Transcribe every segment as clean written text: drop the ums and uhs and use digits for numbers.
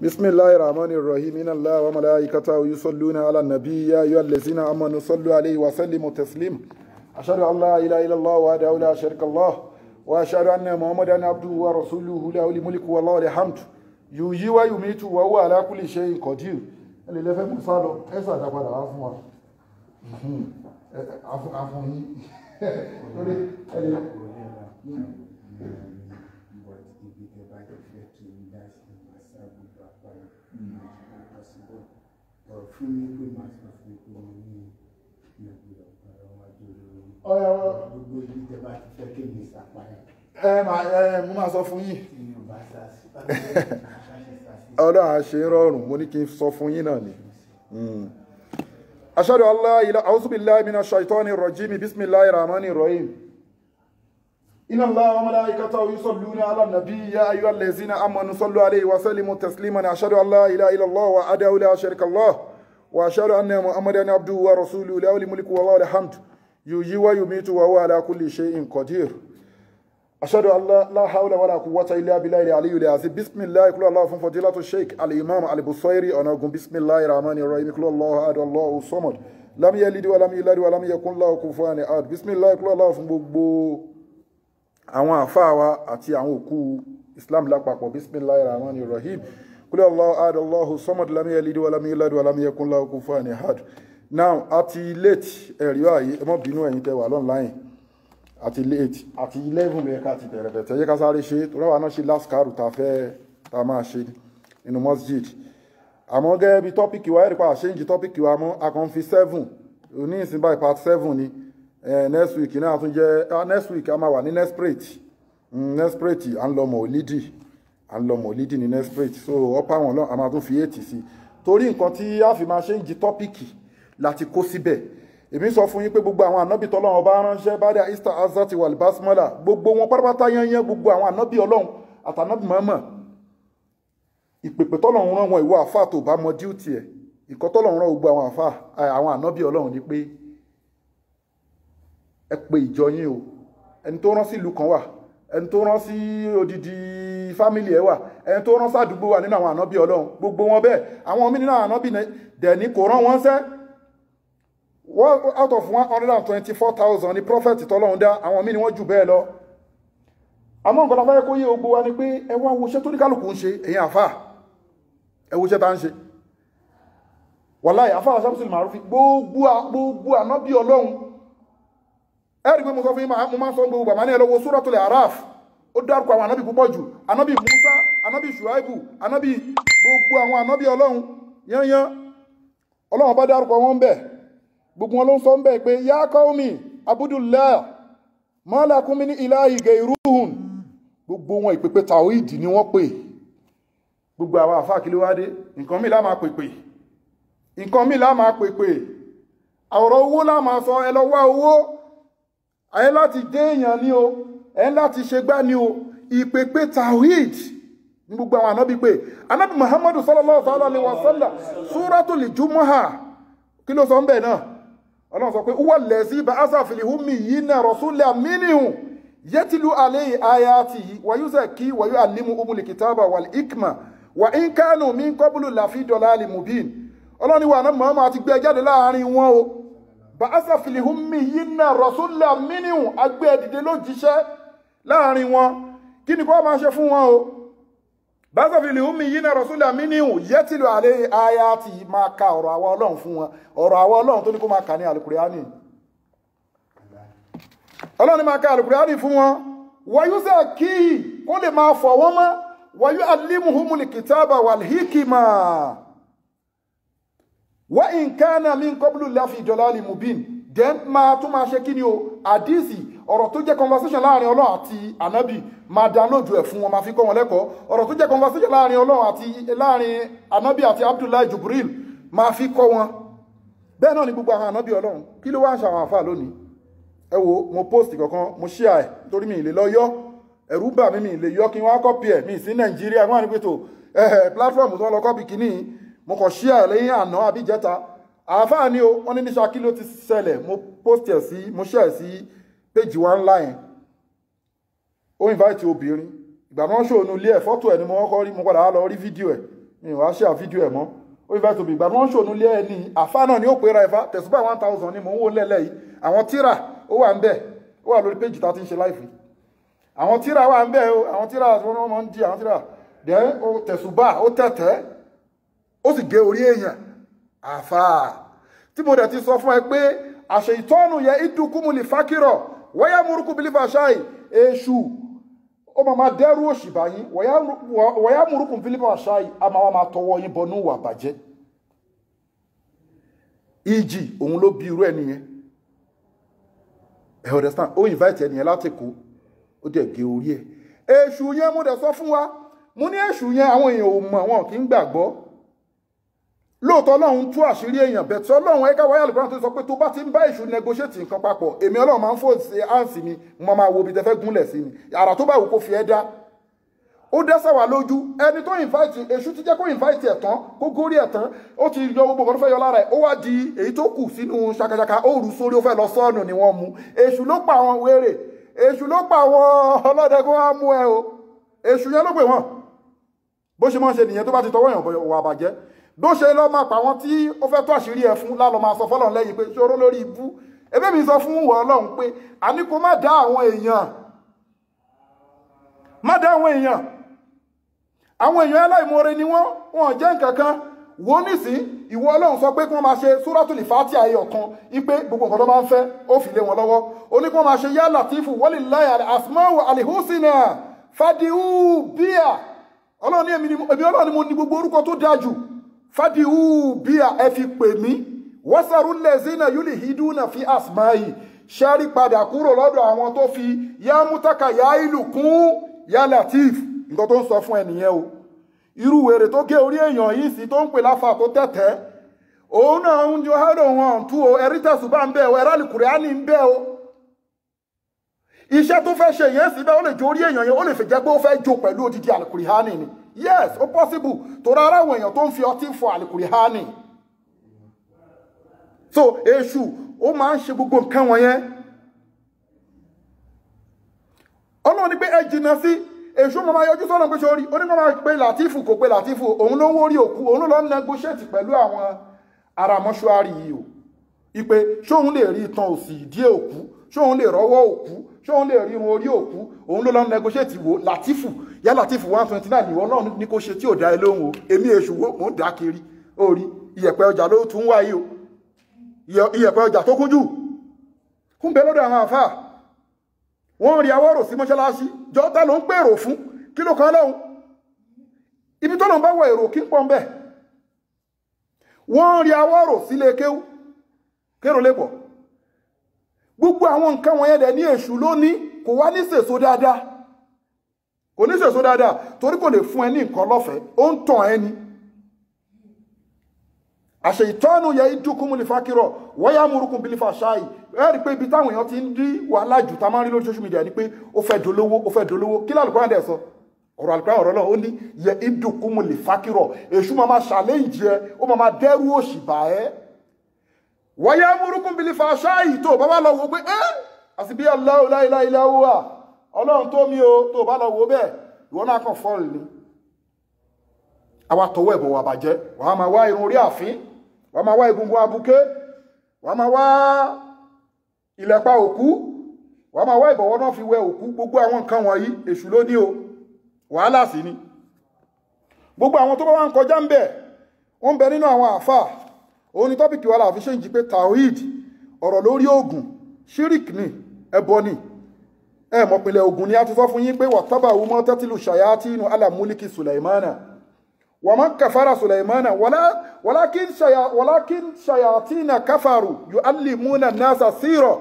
بسم الله الرحمن الرحيم إن الله وملائكته يصلون على النبي يا أيها الذين آمنوا صلوا عليه وسلموا تسليما أشهد أن لا إله إلا الله وحده لا شريك له وأشهد أن محمدا عبده ورسوله له الملك والله الحمد يحيي ويميت وهو على كل شيء قدير اللي لفه مصالو esa da padà wá fún wa afun yín mo máa sọ fún yín ọlọ́run àṣẹ rọrùn mo ní kí n sọ fún yín náà ni ashhadu an la ilaha a'udhu billahi minash shaitanir rajim bismillahir rahmanir rahim inna allaha wa malaikatahu yusalluna ala nabiy ya ayyuhallazina amanu sallu alayhi wa sallimu tasliman ashhadu an la ilaha illa allah wahdahu la sharika lahu wa ashhadu anna muhammadan abduhu wa rasuluhu lahul mulku wa lahul hamd yuhyi wa yumitu wa huwa ala kulli shay'in qadir أشهد أن لا حول ولا قوة إلا بالله العلي العظيم بسم الله كل الله فن فضيلة الشيخ الإمام البصيري أنا أقول بسم الله الرحمن الرحيم كل الله أحد الله الصمد لم يلد ولم يولد ولم يكن له كفوا أحد بسم الله كل الله فن gbogbo àwọn àfáà wa àti àwọn òkú Islam lápapọ̀ بسم الله الرحمن الرحيم كل الله أحد الله الصمد لم يلد ولم يولد ولم يكن له كفوا أحد. Now àti late ẹ̀rí ààyè ẹ má bínú ẹ̀yin tẹ́ wà online àti late àti 11 mẹ́ka ti bẹ̀rẹ̀ bẹ̀tẹ̀ yẹ ká sáré ṣe tó rẹwà náà ṣe last card ta máa ṣe nínú masjid àmọ́ gẹ́gẹ́ bí tọ́pìkì wa ẹ̀rí pa àṣẹ́yìnjì tọ́pìkì wa mọ́ akàn fi 7 ní ìsìn báyìí part 7 ni next week náà tún jẹ́ next week a máa wà ní Nesprate à ń lọ mọ̀lídì ní Nesprate so ọ̀pá wọn lọ́n a máa tún fi 8 sí torí nǹkan tí a fi máa ṣẹ́yìnjì tọ́pìkì láti kó síbẹ̀ èmi sọ fún yín pé gbogbo àwọn ànábì tọ́lọ́run ọba ránṣẹ́ bá dé ista azati wal basmala gbogbo wọn pátápátá yányán gbogbo àwọn ànábì ọlọ́run àtànábì mọ́mọ́ ìpèpè tọ́lọ́run rán wọn ìwọ àfà tó bá mọ díùtì ẹ̀ ìkọ́ tọ́lọ́run rán gbogbo àwọn àfà àwọn ànábì ọlọ́run ni pé ẹ pé ìjọ yín o ẹni tó rán sí ìlú kan wà ẹni tó rán sí odidi fámìlì ẹ wà ẹni tó rán sádùúgbò wà nínú àwọn ànábì ọlọ́run gbogbo wọn bẹ́ẹ̀ àwọn mí nínú àwọn ànábì dẹ̀ ní kò rán wọn sẹ́ out of 124,000 ni prophet tọ́lọ́run dá àwọn míì ni wọ́n jù bẹ́ẹ̀ lọ àmọ́ nǹkan láfẹ́ kó yé ogbó wa ni pé ẹ wá wo iṣẹ́ tó ní kálùkù ń ṣe èyí àfà ẹ wo iṣẹ́ tá ń ṣe wàláhì àfà Shamsul Marufi gbogbo ànábì ọlọ́run ẹ̀rí pé mo sọ fún yín mo máa ń sọ gbogbo àmà ní ẹlọ́wọ́ Suratul Araf ó dárúkọ àwọn ànábì púpọ̀ jù ànábì Musa ànábì Shuaibu ànábì gbogbo àwọn ànábì ọlọ́run yányán ọlọ́run bá dárúkọ wọn bẹ́ẹ̀ gbogbo wọn ló ń sọ ń bẹ̀ pé yá qaumi abudullah ma lakum min ilahi gairuhun gbogbo wọn ìpèpè tawhid ni wọ́n pè gbogbo àwọn àfáà kí ló wá dé nǹkan mi lá máa pèpè ọ̀rọ̀ owó lá máa sọ ẹ lọ wá owó ẹ láti dé èèyàn ní o ẹ láti ṣe gbá ní o ìpèpè tawhid ní gbogbo àwọn ànábì pé ànábì Muhammadu sallallahu alaihi wasallam suratul Jumu'ah kí ló sọ ń bẹ̀ náà ọlọ́run sọ pé huwa allazi ba'atha fil ummiyina rasulan minhum yatlu alayhi ayatihi wa yuzakki wa yu'allimuhumul kitaba wal hikma wa in kanu min qablu lafi dalalin mubin ọlọ́run ni wà náà Muhammad ti gbé jáde láàrin wọn o ba'atha fil ummiyina rasulan minhum agbé dìde lójíṣẹ́ láàrin wọn kí ni kó máa ṣe fún wọn o ba'atha fil ummiyina rasulan minhum yatlu alayhi ayatihi máa ka ọ̀rọ̀ àwọn ọlọ́run fún wọn ọ̀rọ̀ àwọn ọlọ́run tó ní kó máa kà ní alukuriani ọlọ́run ní máa ka alukuriani fún wọn wa yuzakkihi kó lè máa fọ̀ wọ́n mọ́ wa yu'allimuhumul kitaba wal hikma wa in kana min qablu lafi dalalin mubin then máa tún máa ṣe kí ni o àdíìsì ọ̀rọ̀ tó jẹ́ conversation láàrin ọlọ́run àti ànábì máa download ẹ̀ fún wọn máa fi kọ́ wọn lẹ́kọ̀ọ́ ọ̀rọ̀ tó jẹ́ conversation láàrin ọlọ́run àti láàrin ànábì àti Abdullahi Jibril máa fi kọ́ wọn bẹ́ẹ̀ náà ni gbogbo àwọn ànábì ọlọ́run kí ló wá ń ṣàwọn àfà lónìí ẹ wo mo post kankan mo share ẹ̀ torí mi ì lè lọ yọ ẹ̀rú bà mí mi ì lè yọ kí wọ́n á copy ẹ̀ mi ì sí Nàìjíríà wọ́n á ní pé tó platform tó ń lọ copy kìíní mo kàn share ẹ̀ lẹ́yìn àná àbí ìjẹta àfà ni o wọ́n ní ní Ṣakí ló ti ṣẹlẹ̀ mo post ẹ̀ sí mo share sí page one line ó invite obìnrin ìgbà wọ́n ṣò nú ilé ẹ̀ fọ́tò ẹ̀ ni mo kọ́kọ́ rí mo padà lọ rí fídíò ẹ̀ mi ò wá ṣe fídíò ẹ̀ mọ́ ó fẹ́ tóbi ìgbà wọ́n ṣò nú ilé ẹ̀ ní àfá náà ni ó pera ẹ̀fá tẹ̀sùbà 1000 ni mò ń wò lẹ́lẹ̀ yìí àwọn tíra ó wà ń bẹ̀ ó wà lórí péjì tá ti ń ṣe láìfì àwọn tíra wà ń bẹ̀ o àwọn tíra tí wọ́n máa ń di àwọn tíra dẹ́ ó tẹ̀sùbà ó tẹ̀tẹ̀ ó sì gé orí èèyàn àfá tí mo dẹ̀ ti sọ fún ẹ pé àṣẹ ìtọ́nù yẹ ìdúkúmùlì fákírọ̀ wọ́yá múrùkú bílífà ṣáì èṣù ó máa dẹ́rù òṣì báyìí wọ́yá múrùkú bílífà ṣáì a máa tọwọ́ yín bọnú wà bàjẹ́ ìjì òun ló bí irú ẹ̀ nìyẹn ẹ understand ó invite ẹnìyẹn láti kó ó dẹ̀ gé orí ẹ̀ èṣù yẹn mo dẹ̀ sọ fún wa mo ní èṣù yẹn àwọn èèyàn ò mọ̀ wọn kì í gbàgbọ́ lóòótọ́ ọlọ́run tú àṣírí èèyàn bẹ̀tí ọlọ́run ẹ̀ka wáyà lùgbọ́n tó sọ pé tó bá ti ń bá èṣù negotiate nǹkan papọ̀ èmi ọlọ́run máa ń fò sí áǹsì mi mo máa wo ibi tẹ́fẹ́ gúnlẹ̀ sí ni àrà tó bá wù kó fi ẹ́ dá ó dẹ́sẹ̀ wà lójú ẹni tó invite èṣù ti jẹ́ kó invite ẹ̀ tán kó górí ẹ̀ tán ó ti yọ gbogbo kan tó fẹ́ yọ lára ẹ̀ ó wá di èyí tó kù sínú ṣakaṣaka ó rù sórí ó fẹ́ lọ sọ́ọ̀nù ni wọ́n mú èṣù ló pa àwọn wèrè èṣù ló pa àwọn ọlọ́dẹ kó wá mú ẹ o èṣù yẹn ló pè wọ́n bó ṣe máa ń ṣe nìyẹn tó bá ti tọwọ́ èèyàn wà bàjẹ́ bó ṣe lọ máa pa wọn tí ó fẹ́ tó àṣírí ẹ fún lálọ́ máa sọ fọ́lọ́run lẹ́yìn pé ṣòro lórí ibú ẹbí mi sọ fún wọ ọlọ́run pé a ní kó má dá àwọn èèyàn aláìmoore ni wọ́n jẹ́ nǹkan kan wo nísìn ìwọ ọlọ́run sọ pé kí wọ́n máa ṣe súrátùlì fàátì ayọ̀ kan ipé gbogbo nǹkan tó bá ń fẹ́ ó fi lé wọn lọ́wọ́ ó ní kí wọ́n máa ṣe yá làtífù walillahi al-asma'u al-husna fàdíhù bíà ọlọ́run ní èmi ọlọ́run ni mo ní gbogbo orúkọ tó dáa jù fàdíhù bíà ẹ fi pè mí wasaru lezina yulhiduna fi asma'i ṣẹ́rí padà kúrò lọ́dọ̀ àwọn tó fi yá mútàkà yá ìlú kún yá latif nǹkan tó ń sọ fún ẹnìyẹn o irú wèrè tó gé orí èèyàn yìí sí tó ń pè láfà tó tẹ̀tẹ̀ òun náà ń jọ hẹ́rọ wọn tú o ẹ̀rí tẹ̀sùbá ń bẹ́ o ẹ̀rọ àlùkùránì ń bẹ́ o iṣẹ́ tó fẹ́ ṣe yẹn síbẹ̀ ó lè jó orí èèyàn yẹn ó lè fi jẹ́ pé ó fẹ́ jó pẹ̀lú odidi àlùkùránì ni yes ó possible tó rárá àwọn èèyàn tó ń fi ọtí fọ àlùkùránì so èṣù ó máa ń ṣe gbogbo nǹkan wọn yẹn ọlọ́run ní pé ẹ jìnnà sí èṣù mọ́ máa yọjú sọ́nà pé ṣe orí oníkan máa pe làtífù kò pe làtífù òun ló ń wórí òkú òun ló lọ ń negotiate pẹ̀lú àwọn ará mọ́ṣúárì yìí o ipe ṣóun lè rí itan òsì ìdí òkú ṣóun lè rọ́wọ́ òkú ṣóun lè rí irun orí òkú òun ló lọ ń negotiate wo làtífù yá làtífù 129 ìwọ náà ní kó ṣe tí ò dá ẹ lóhùn o èmi èṣù wo mò ń dá kiri orí ìyẹ̀pẹ̀ ọjà ló tún wáyé o ìyẹ̀pẹ̀ ọjà tó kúnjù kún bẹ lọ́dọ̀ àwọn àfáà wọ́n rí awọ́rò sí mọ́ṣáláṣí jọ́ta ló ń pèrò fún kí ló kan lọ́hun ibi tó lọ bá wọ èrò kí ń pọ́n bẹ́ wọ́n rí awọ́rò sílé kéèrò lépọ̀ gbogbo àwọn nǹkan wọ̀nyẹn dẹ̀ ní èṣù lónìí kò wá ní sèso dáadáa torí kò lè fún ẹ ní nǹkan lọ́fẹ̀ẹ́ ó ń tàn ẹni àṣẹ ìtọ́nù yẹ ìdúkúmù lè fákírọ̀ wọ́yá múrùkún bí lè fà ṣáì ẹ́rì pé ibi táwọn èèyàn ti ń rí wàhálà jù tá máa ń rí lórí social media ni pé ó fẹ́ dolówó kí lálùkọ́ àdẹ̀ sọ ọ̀rọ̀ àlùkọ́ ọ̀rọ̀ náà ó ní yẹ ìdúkúmù lè fákírọ̀ èṣù máa ṣàlẹ́yìn ẹ ó máa dẹ́rù òṣì bà ẹ́ wọ́yá múrùkún bí lè fà ṣáì tó bá bá lọ wo pé àti bí Allahu la ilaha illa huwa ọlọ́run tó mi o tó bá lọ wo bẹ́ẹ̀ ìwọ náà kàn fọ́ọ̀lù ni àwa tọwọ́ ẹ̀bọ̀ wà bàjẹ́ wàá máa wá irun orí àfín wọ́n máa wá egungun abuké wọ́n máa wá ìlẹ̀pa òkú wọ́n máa wá ìbọ̀wọ́ náà fi wẹ òkú gbogbo àwọn nǹkan wọ̀nyí èṣù ló ní o wàhálà sí ni gbogbo àwọn tó bá wá ń kọjá ń bẹ̀ wọ́n ń bẹ nínú àwọn àfà òun ni tọ́pìkì wà láàfin ṣe ń jí pé tawhid ọ̀rọ̀ lórí ogun shirik ni ẹbọ ni ẹ mọ̀pìnlẹ̀ ogun ni a ti sọ fún yín pé wàtábà wúmọ́ tẹ́tìlù ṣayátínú ala mulki Sulaimana ومن كفر سليمان ولكن شياطين كفروا يعلمون الناس السحر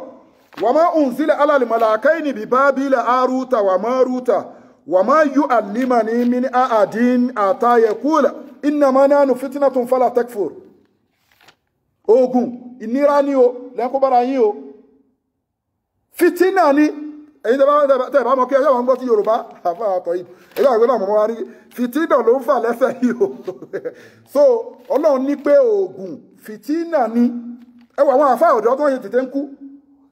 وما أنزل على الملائكين ببابل هاروت وماروت وما يعلمان من أحد حتى يقول إنما نحن فتنة فلا تكفر ogun ìnira ni o lẹ́kọ́ bára yín o fitina ni ẹ̀yin tẹ́ bá mọ̀ kí ẹjọ́ wọn gbọ́ sí Yorùbá àfà àtọ̀ yìí ẹjọ́ àgbẹ̀ náà mọ̀ wá rí fìtínà ló ń fà lẹ́sẹ̀ yìí o so Ọlọ́run ní pé oògùn fìtínà ni ẹwà àwọn àfà ọ̀dọ́ tó ń yẹ tètè ń kú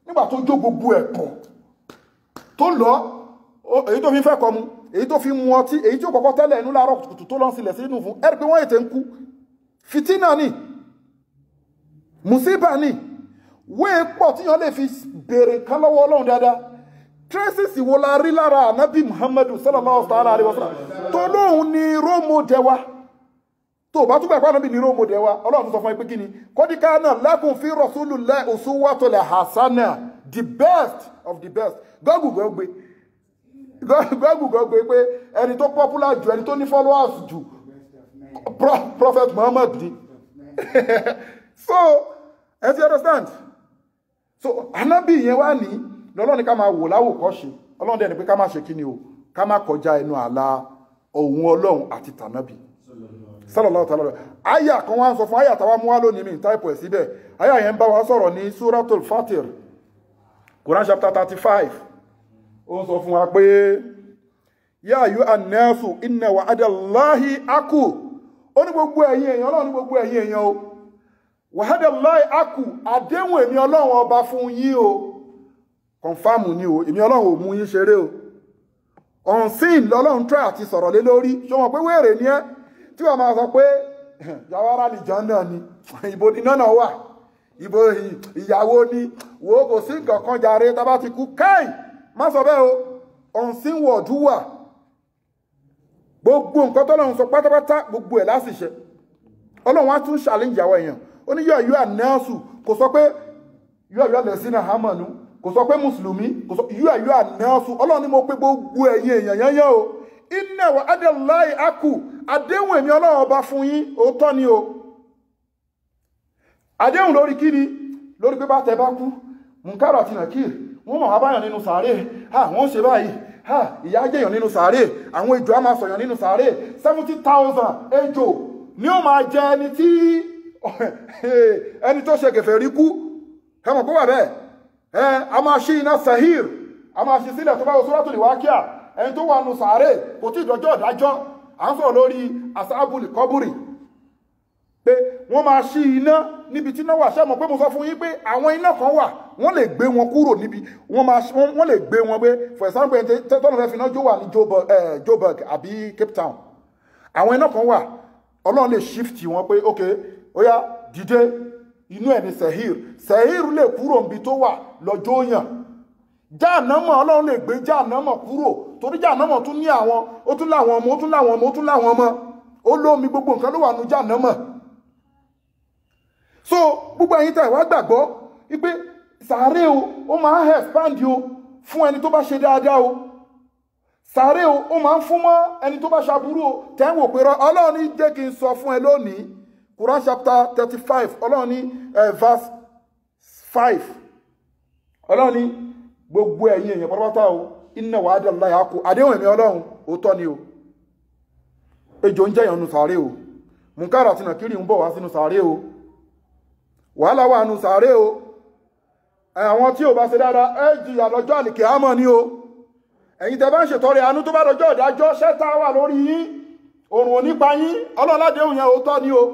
nígbà tó jó gbogbo ẹ̀ pọ̀ tó lọ èyí tó fi fẹ́ kọ́ mu èyí tó fi mu ọtí èyí tí ó kọ́kọ́ tẹ́lẹ̀ inú láàárọ̀ kùtùkùtù tó lọ́n sílẹ̀ sínú fún ẹ̀rí pé wọ́n ètè ń kú fitina ni musiba ni wéè pọ̀ tíyàn lè fi béèrè kan lọ́wọ́ Ọlọ́run dáadáa traces wo la rí lára Ànábì Muhammadu sallallahu alaihi wasallam tó lóhun ni role model wa tó bá tún gbà pé Ànábì ni role model wa Ọlọ́run sọ fún ẹ pé kí ni qad kana lakum fi rasulillahi uswatun hasana, the best of the best. Gọ́gùgọ́ gbé pé ẹni tó popular jù ẹni tó ní followers jù Prophet Muhammad ni so as you understand, so Ànábì yẹn wá ní lọ́lọ́ ní ká máa wò láwòkọ́ṣe. Ọlọ́run dẹ̀ ní pé ká má ṣe kí ni o, ká má kọjá ẹnu àlà ohun Ọlọ́run àti tànábì sallallahu ta'ala. Àyà kan wá ń sọ fún àyà táwa mú wá lónìí mi táìpù ẹ̀ síbẹ̀. Àyà yẹn ń bá wa sọ̀rọ̀ ní Suratul Fatir, Quran chapter 35. Ó ń sọ fún wa pé ya ayyuhan nasu inna wa'adallahi aqu. Ó ní gbogbo ẹ̀yin èèyàn, Ọlọ́run ní gbogbo ẹ̀yin èèyàn o. Wa'adallahi aqu, àdéhùn èmi Ọlọ́run ọba fún yín o. Confirm ni o, èmi Ọlọ́run ò mú yín ṣeré o. Unseen lọ́lọ́run try àti sọ̀rọ̀ lé lórí. Ṣé mọ̀ pé wèrè ni ẹ́ tí wọ́n máa sọ pé Jawara ni Jannah ni, ibo ni náà wà, ibo ìyàwó ni, wo kò sí nǹkan kan jàre tá bá ti kú káì. Má sọ bẹ́ẹ̀ o, unseen word wà. Gbogbo nǹkan tọ́lọ́run sọ pátápátá gbogbo ẹ̀ láṣìṣe. Ọlọ́run wá tún challenge àwọn èèyàn. Ó ní yóò ànáàsù, kò sọ pé yóò lẹ́sìn àhámọ̀nù, kò sọ pé mùsùlùmí, kò sọ yóò ànáàsù. Ọlọ́run ní mo pé gbogbo ẹ̀yin èèyàn yányán o. Inna wa'adallahi aqu, àdéhùn èmi Ọlọ́run ọba fún yín òótọ́ ni o. Àdéhùn lórí kí ni? Lórí pé bá tẹ bá kú, Munkar àti Nakir, wọ́n mọ̀ abáyàn nínú sàárè, wọ́n ṣe báyìí, ìyà jẹyàn nínú sàárè, àwọn ejò á máa sọ̀yàn nínú sàárè, 70,000 ejò ni ó máa jẹ ẹni tí ẹni tó ṣe kèfèrí kú. Ẹmọ̀ kó wà bẹ́ẹ̀, a máa ṣí iná sahir, a máa ṣí sílẹ̀ tó bá wo Suratul Waqi'a, ẹni tó wà nínú sàárè kò tí ìdọ́jọ́ ìdájọ́. À ń sọ̀rọ̀ lórí asábùlì kọ́bùrì pé wọ́n máa ṣí iná níbi tí náà wà. Ṣé mọ̀ pé mo sọ fún yín pé àwọn iná kan wà wọ́n lè gbé wọn kúrò níbi wọ́n lè gbé wọn gbé. For example, tọ́nà fẹ́ fi iná jó wà ní Joburg àbí Cape Town. Àwọn iná kan wà Ọlọ́run lè shift wọn pé ok ó yá dìde, inú ẹ̀ ní sehir lè kúrò níbi tó wà lọ́jọ́ yàn. Jahannama Ọlọ́run lè gbé Jahannama kúrò torí Jahannama tún ní àwọn, ó tún láwọn ọmọ, ó tún láwọn ọmọ, ó tún láwọn ọmọ, ó lómi, gbogbo nǹkan ló wà nínú Jahannama. So gbogbo ẹ̀yin tẹ́ wá gbàgbọ́ wípé sàárè o ó máa ń expand o fún ẹni tó bá ṣe dáadáa o. Sàárè o ó máa ń fún mọ́ ẹni tó bá ṣaburú o. Tẹ́ ń wò pé Ọlọ́run ní jẹ́ kí n sọ fún ẹ lónìí, Quran chapter 35, Ọlọ́run ní verse 5. Ọlọ́run ní gbogbo ẹ̀yin èèyàn pátápátá o, inna wa'adallahi aqu, àdéhùn èmi Ọlọ́run òótọ́ ni o. Ejò ń jẹyàn nínú sàárè o. Munkar àti Nakiri ń bọ̀ wá sínú sàárè o. Wàhálà wà nínú sàárè o. Àwọn tí ò bá ṣe dáadáa ẹ jìyà lọ́jọ́ àlìkìyámọ̀ ni o. Ẹ̀yin tẹ́ bá ń ṣètọrẹ àánú tó bá lọ́jọ́ ìdájọ́ ṣẹ́ta wà lórí yín, òrùn ò ní pa yín. Ọlọ́run ládéhùn yẹn òótọ́ ni o.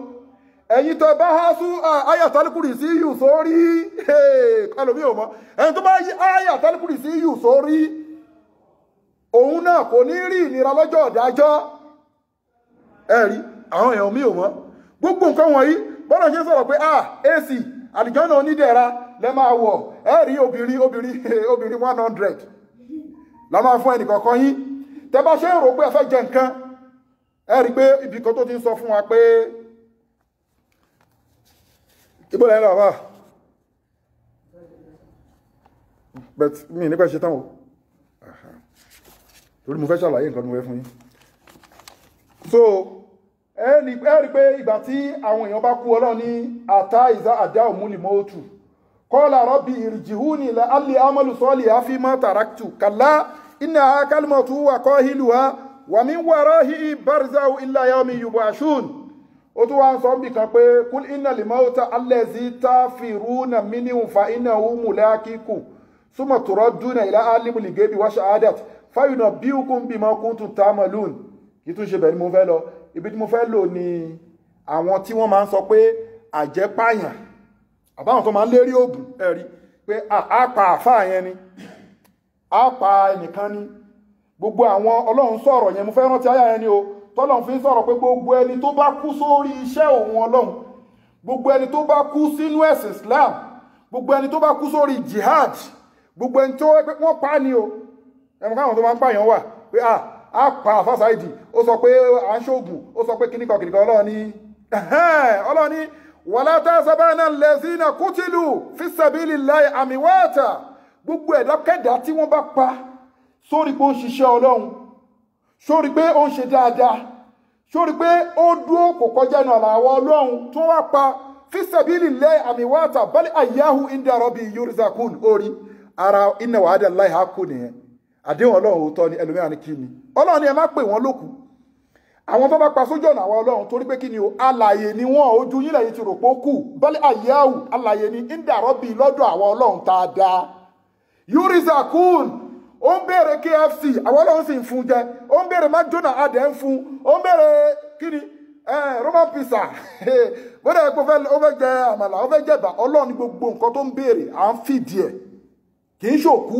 Ẹ̀yin tó bá há sú Ayatul Kursiyu sórí, kálòmí ò mọ̀. Ẹ̀yin tó bá yí Ayatul Kursiyu sórí, òun náà kò ní rí ìnira lọ́jọ́ ìdájọ́. Ẹ̀rí àwọn èèyàn mi ò mọ̀. Gbogbo nǹkan wọ̀nyí bọ́nà ṣe sọ̀rọ̀ pé AC àlìjọ́nà onídẹ̀ra lẹ máa wọ̀, ẹ̀rí obìnrin 100 la máa fún ẹnìkọ̀ọ̀kan yín. Tẹ́ bá ṣe ń rò pé ẹ fẹ́ jẹ nǹkan, ẹ̀rí pé ibì kan tó ti ń sọ fún wa pé ibo lẹ́yìn lọ wà, but mi nípa ṣe tán o, torí mo fẹ́ ṣàlàyé nǹkan mo fẹ́ fún yín. So ẹ̀rí pé ìgbà tí àwọn èèyàn bá kú Ọlọ́run ní àtà ìzá àdá òmúlì mọ́ọ̀tù qala rabbi irji'uni la'alli a'malu salihan fima taraktu kalla innaha kalimatun huwa qailuha wa min wara'ihi barzakhu illa yawmi yub'athun. Ó tún wá ń sọ bí kan pé kul innal mawta allazi tafiruna minhu fa innahu mulaqikum summa turadduna ila alimil ghaibi wa shahadati fayunabbi'ukum bima kuntum ta'malun. Kí tún ṣe bẹ́ẹ̀ ni mo fẹ́ lọ. Ibi tí mo fẹ́ lò ní àwọn tí wọ́n máa ń sọ pé àjẹpáyàn àbáwọn tó máa ń lérí ògùn, ẹ̀rí pé a pa àfáà yẹn ni, a pa ẹnìkan ni, gbogbo àwọn Ọlọ́run sọ̀rọ̀ yẹn mo fẹ́ rántí àyà yẹn ni o tọ́lọ́run fi ń sọ̀rọ̀ pé gbogbo ẹni tó bá kú sórí iṣẹ́ òun Ọlọ́run gbogbo ẹni tó bá kú sínú ẹ̀sìn Islam gbogbo ẹni tó bá kú sórí jihad gbogbo ẹni tó wọ́n pa ni o ẹ̀mọ̀ káwọn tó máa ń pààyàn wà pé a pa àfáàsáìdì ó sọ pé à ń ṣoògùn ó sọ pé kíníkan Ọlọ́run ní wala tahsabanna allazina qutilu fi sabilillahi amwata gbogbo ẹ̀dákẹ́dá tí wọ́n bá pa sórí pé ó ń ṣiṣẹ́ Ọlọ́run sórí pé ó ń ṣe dáadáa sórí pé ó dúró kò kọjá ní ọ̀nà àwọn Ọlọ́run tó wá pa fi sabilillahi amwata bal ahyahu inda rabbi yurzaqun orí ara inna wa'dallahi haqqun nìyẹn àdéhùn Ọlọ́run òótọ́ ni ẹlòmíràn ní kí ni Ọlọ́run ni ẹ má pè wọ́n lókù àwọn tó bá pa sójú ọ̀nà àwọn Ọlọ́run torí pé kí ni o alààyè ni wọ́n ojú yín lẹ́yìn ti rò pé ó kù bal ahyahu alààyè ni inda rabbi lọ́dọ̀ àwọn Ọlọ́run tá a dá yurzaqun ó ń béèrè KFC àwọn Ọlọ́run sì ń fún jẹ ó ń béèrè McDonald adẹ̀ ń fún ó ń béèrè kí ni Roman pizza bóde ẹ̀pọ̀ ó fẹ́ jẹ àmàlà ó fẹ́ jẹ̀bà Ọlọ́run ní gbogbo nǹkan tó ń béèrè à ń fìdí ẹ̀ kì í ṣòkú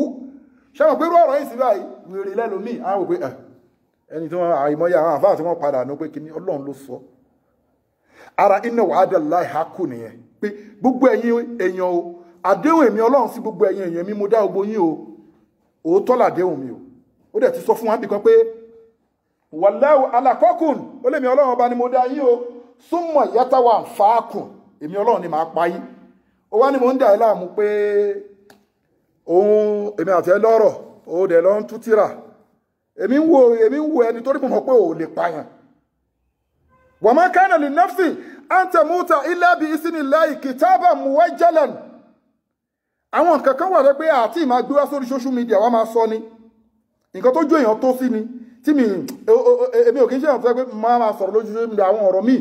ṣẹ́wọ̀n pé ọ̀rọ̀ yìí sí báyìí wèrè lẹ́lòmíì àwọn òpé ẹni tí wọ́n àìmọye àwọn àfáà tí wọ́n padà ní pé kí ni Ọlọ́run ló sọ ara inna wa'dallahi haqqun nìyẹn pé gbogbo ẹ̀yin èèyàn o àdéhùn èmi Ọlọ́run sí gbogbo ẹ̀yin èèyàn mi mo dá gbogbo yín o òótọ́ làdéhùn mi o ó dẹ̀ ti sọ fún wa bìkan pé wallahu ala kokun ó lèmi Ọlọ́run ọba ni mo dá yín o summa yatawaffakum èmi Ọlọ́run ni màá pa yín ó wá ní mo ń dà ẹ́ láàmú pé òun èmi àti ẹ lọ́rọ̀ ó dẹ̀ lọ ń tú tírà èmi ń wo ẹni torí mo mọ̀ pé ò lè pààyàn wa ma kana li nafsi an tamuta illa bi isnillahi kitaban muwajjalan àwọn nǹkan kan wà pé àti ìmá gbé wá sórí social media wá máa sọ ni nǹkan tó jó èèyàn tó sí ni tí èmi ò kí ń ṣe ìrántí pé máa sọ̀rọ̀ lójú social media àwọn ọ̀rọ̀ míì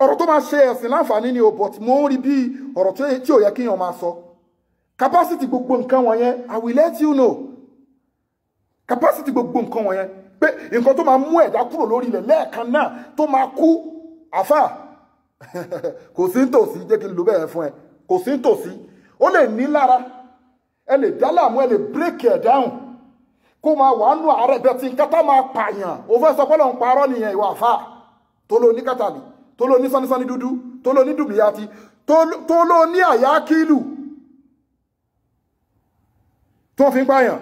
ọ̀rọ̀ tó máa ṣe ẹ̀sìn láǹfààní ni o but mo ń rí bí ọ̀rọ̀ tí ò yẹ kí èèyàn máa sọ capacity gbogbo nǹkan wọ̀nyẹn I will let you know capacity gbogbo nǹkan wọ̀nyẹn pé nǹkan tó máa mú ẹ̀dá kúrò lórí ilẹ̀ lẹ́ẹ̀kan náà tó máa kú àfà kò sí nítòsí jẹ́ kí n lò bẹ́ẹ̀ fún ẹ kò sí nítòsí ó lè ní lára ẹ lè dá láàmú ẹ lè break ẹ̀ down kó máa wà nù ààrẹ bẹ́ẹ̀ tí nǹkan tá máa pààyàn ó fẹ́ sọ pé lọ́n parọ́ nìyẹn ìwà àfà tó ló ní kàtàlì tó ló ní sánísání dúdú tó ló ní dùmíyàtì tó ló ní àyà kílù tó fi ń pààyàn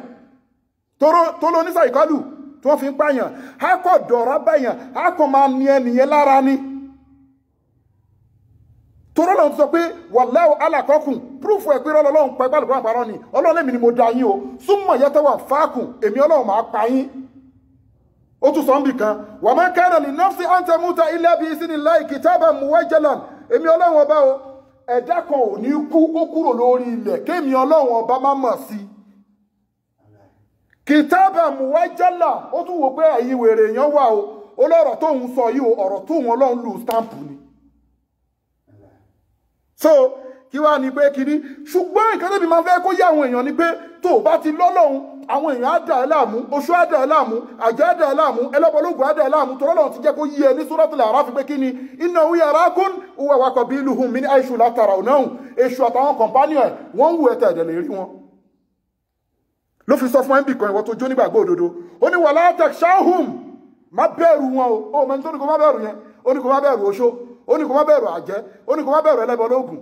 tó ló ní sàìkálù tó fi ń pààyàn á kọ̀ dọ̀rọ̀ báyàn á kọ̀ máa ní ẹnìyẹn lára ni tọ́rọ lọ́n sọ pé wallahu ala kokun prúfù ẹ̀ pé Ọlọ́run pa ìpàlùkù àpárọ́ ni Ọlọ́run lèmi ni mo dá yín o summa yatawaffakum èmi Ọlọ́run máa pa yín ó tún sọ ń bì kan wa ma kana li nafsi an tamuta illa bi isnillahi kitaban muwajjalan èmi Ọlọ́run ọba o ẹ̀dá kan ò ní kú kó kúrò lórí ilẹ̀ kémi Ọlọ́run ọba má mọ̀ sí kitaban muwajjalan ó tún wò pé ẹ̀yin wèrè èèyàn wà o olórọ̀ tóun sọ yìí o ọ̀rọ̀ tóun Ọlọ́run lù stamp ni so kí wá ní pé kiri ṣùgbọ́n nǹkan tó bí máa fẹ́ kó yá àwọn èèyàn ni pé tó bá ti lọ́lọ́hun àwọn èèyàn á dà ẹ́ láàmú oṣù á dà ẹ́ láàmú àjẹ́ á dà ẹ́ láàmú ẹlẹ́bọ̀lógún á dà ẹ́ láàmú tó lọ́lọ́hun ti jẹ́ kó yí ẹ ní Suratul A'raf pé kí ni innahu yarakum huwa wa qabiluhum min haythu la tarawnahum èṣù àtàwọn kọ̀mpánìọ̀ ẹ̀ wọ́n ń wù ẹ̀tẹ̀ ẹ̀dẹ̀ lè rí wọn ló fi sọ fún ẹ̀mbì kan ìwọ tó jó nígbàgbọ́ òdodo ó ní wala takshawhum má bẹ̀rù wọn o mẹ́ni tó ní kó má bẹ̀rù yẹn ó ní kó má bẹ̀rù oṣó ó ní kó má bẹ̀rù àjẹ́ ó ní kó má bẹ̀rù ẹlẹ́bọ̀lógún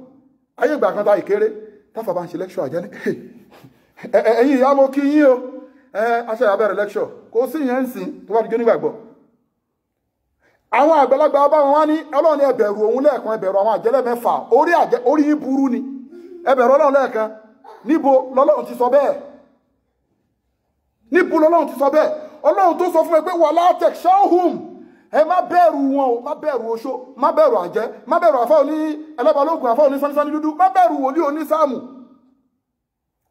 ayé ìgbà kan ta ìkéré táfà bá ń ṣe lẹ́kṣọ̀ àjẹ́ ní ẹ̀yin ìyá mo kí yín o aṣọ ìyàbẹ̀rẹ̀ lẹ́kṣọ̀ kò sí yẹn ń sìn tó bá dìjọ́ nígbàgbọ́ àwọn àgbàlagbà bá wọn wá ní Ọlọ́run ẹ bẹ̀rù òun lẹ́ẹ̀kan ẹ bẹ̀rù àwọn àjẹ́lẹ̀ mẹ́fà orí yín burú ni ẹ bẹ̀rù Ọlọ́run lẹ́ẹ̀kan níbo lọ́lọ́run ti sọ bẹ́ẹ̀ níbo lọ́lọ́run ti sọ bẹ́ẹ̀ Ọlọ́run tó sọ fún ẹ pé wala takshawhum ẹ má bẹ̀rù wọn o má bẹ̀rù oṣó má bẹ̀rù àjẹ́ má bẹ̀rù àfáà ní ẹlẹ́bọ̀lógún àfáà ní sánísání dúdú má bẹ̀rù wòlíì onísáàmù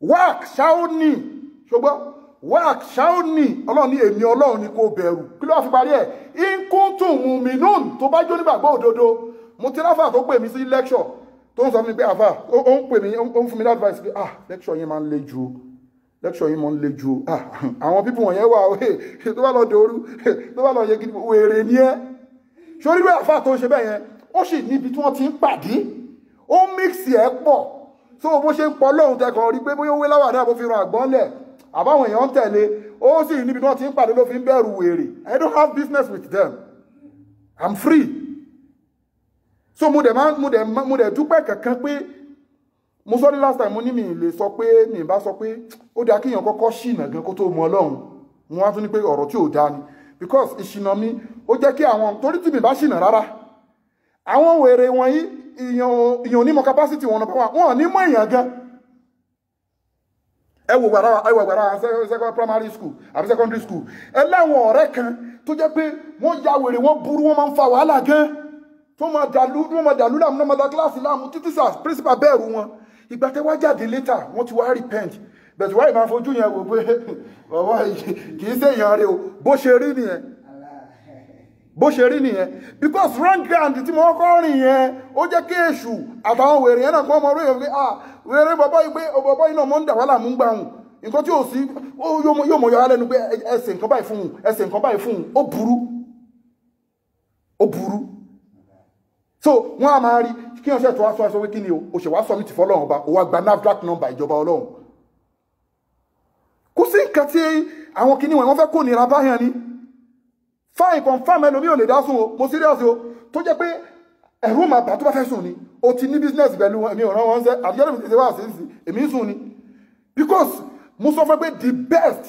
wák ṣáóní ṣùgbọ́n wák ṣáóní Ọlọ́run ní èmi Ọlọ́run ni kò bẹ̀rù kí ló wá fi parí ẹ̀ in kuntum mu'minun tó bá jó nígbàgbọ́ òdodo mo ti ráfà tó pè mí sí lecture tó ń sọ fún mi pé àfáà ó ń pè mí ó ń fún mi ní advice pé lecture yẹn máa ń le jù lecture yìí mọ́ ń le ju àwọn pípù wọ̀nyẹn wà ó tó bá lọ dòru tó bá lọ yẹ gidi wèrè ní ẹ́ sórí rẹ̀ àfáà tó ń ṣe bẹ́ẹ̀ yẹn ó sì níbi tí wọ́n ti ń pàdé ó mix ẹ̀ pọ̀ tó bó ṣe ń pọ̀ lóhun tẹkàn rí pé bóyá owó láwà náà bó fi ran àgbọ́n lẹ̀ àbáwọn èèyàn ń tẹ̀lé ó sì níbi tí wọ́n ti ń pàdé ló fi ń bẹ̀rù wèrè. I don't have business with them. I'm free. So mo dẹ̀ dúpẹ́ kankan pé mo sọ ní last time mo ní mi lè sọ pé mi bá sọ pé ó dáa kíyàn kọ́kọ́ ṣìnà gan kó tó mọ Ọlọ́run. Mo wá tún ní pé ọ̀rọ̀ tí ò dáa ni because ìṣìnà mi ó jẹ́ kí àwọn torí tí mi bá ṣìnà rárá àwọn wèrè wọ̀nyí ìyàn onímọ̀ capacity wọn náà wọn ní mọ̀ èèyàn gan. Ẹ wò gbàrà secondary primary school àbí secondary school ẹ láwọn ọ̀rẹ́ kan tó jẹ́ pé wọ́n ya wèrè wọ́n burú wọ́n máa ń fa wàhálà gan tó máa dàlú láàmú náà máa da kíláàsì láàmú títí sà principal bẹ̀rù wọn ìgbà tẹ́ wá jáde later wọ́n ti wá repent bẹ̀tù wáyé máa fojú yẹn wò pé bàbá kì í ṣe èèyàn rẹ o bó ṣe rí nìyẹn because wrong ground tí mo kọ́ rìn yẹn ó jẹ́ kí èṣù àtàwọn wèrè yẹn náà kọ́ ọmọ orí yẹn pé wèrè bàbá yìí náà mọ́ ń dà wàhálà mú gbà hùn nǹkan tí ò sí yóò mọ̀ yọ lẹ́nu pé ẹsẹ̀ nǹkan báyìí fún un ẹsẹ̀ nǹkan báyìí fún un ó burú so wọ́n á máa rí kí wọ́n ṣe tó wá sọ pé kí ni o ṣe wá submit fọ́lọ́run ọba ó wá gba NAFDAC number ìjọba Ọlọ́run kò sí nǹkan tí àwọn kìíní wọ́n fẹ́ kó nira báyàn ni fáìn confam ẹlòmí ò lè dá sùn o mo serious o tó jẹ́ pé ẹ̀rù máa bà tó bá fẹ́ sùn ni o ti ní business pẹ̀lú èmi ò rán wọn ṣe àdìjọ́ mi ti ṣe wá sí èmi sùn ni because mo sọ fẹ́ pé the best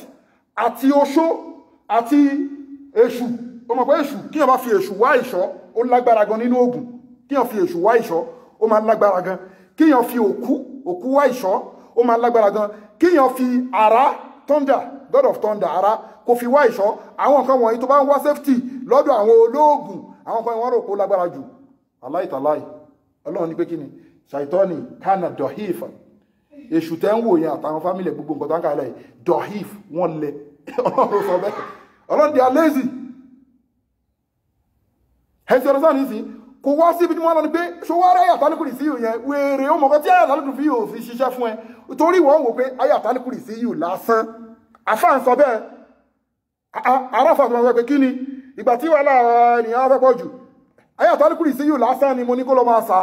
àti oṣó àti èṣù o mọ̀ pé èṣù kí wọ́n bá fi èṣù wá ìṣọ́ ó lágbára gan nínú oògùn kí wọ́n fi èṣù wá ìṣọ́ ó máa lágbára gan kí wọ́n fi òkú wá ìṣọ́ ó máa lágbára gan kí wọ́n fi àrá thunder god of thunder ara kò fi wá ìṣọ́ àwọn nǹkan wọ̀nyí tó bá ń wá safety lọ́dọ̀ àwọn olóògùn àwọn nǹkan wọ́n rò kó lágbára jù aláìtàláì Ọlọ́run ní pé kí ni ṣàìtọ́ni kánà dọ̀híf èṣù tẹ́ ń wò yẹn àtàwọn fámílẹ̀ gbogbo nǹkan tó ń kàlẹ̀ dọ̀híf wọ́n lẹ Ọlọ́run sọ bẹ́ẹ̀ Ọlọ́run di alézì ẹ̀sìn ọ̀rọ̀ sáà nìsín kò wá síbi tí wọ́n lọ ní pé ṣọwọ́ ayàtálùkùrì sí yìí yẹn wèrè ó mọ̀kọ́ tí ayàtálùkùrì sí yìí ò fi ṣiṣẹ́ fún ẹ torí wọ́n wò pé ayàtálùkùrì sí yìí lásán àfáà ń sọ bẹ́ẹ̀ aráfà tó wọ́n pẹ́ kí ni ìgbà tí wà láàrín ènìyàn fẹ́ pọ̀ jù ayàtálùkùrì sí yìí lásán ni mo ní kó lọ máa sá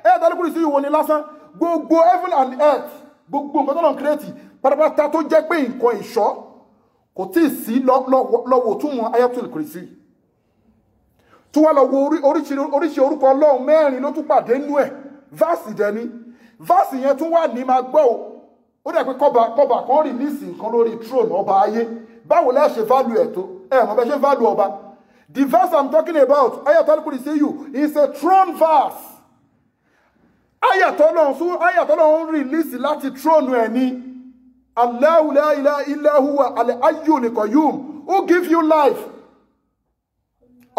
ayàtálùkùrì sí yìí wo ni lásán gbogbo heaven and earth gbogbo nǹkan tó lọ kírètì pátápátá tó jẹ́ pé nǹkan ìṣọ́ kò tí ì sí lọ́wọ́ túmọ̀ ayàtálùkùrì sí tó wá lọ wo oríṣi orúkọ Ọlọ́run mẹ́rin ló tún pàdé nú ẹ̀ váàsì dẹni váàsì yẹn tún wà ní máa gbọ́ ó dẹ̀ pé kọba kan rìlíìsì nǹkan lórí throne ọba ayé báwo lẹ́ ṣe value ẹ̀ tó mọ̀ bẹ́ ṣe value ọba the verse I'm talking about ayatul kursi is a throne verse ayatollah rìlíìsì láti throne ẹ̀ ní Allahu la ilaha illa huwa al-hayyul qayyum who give you life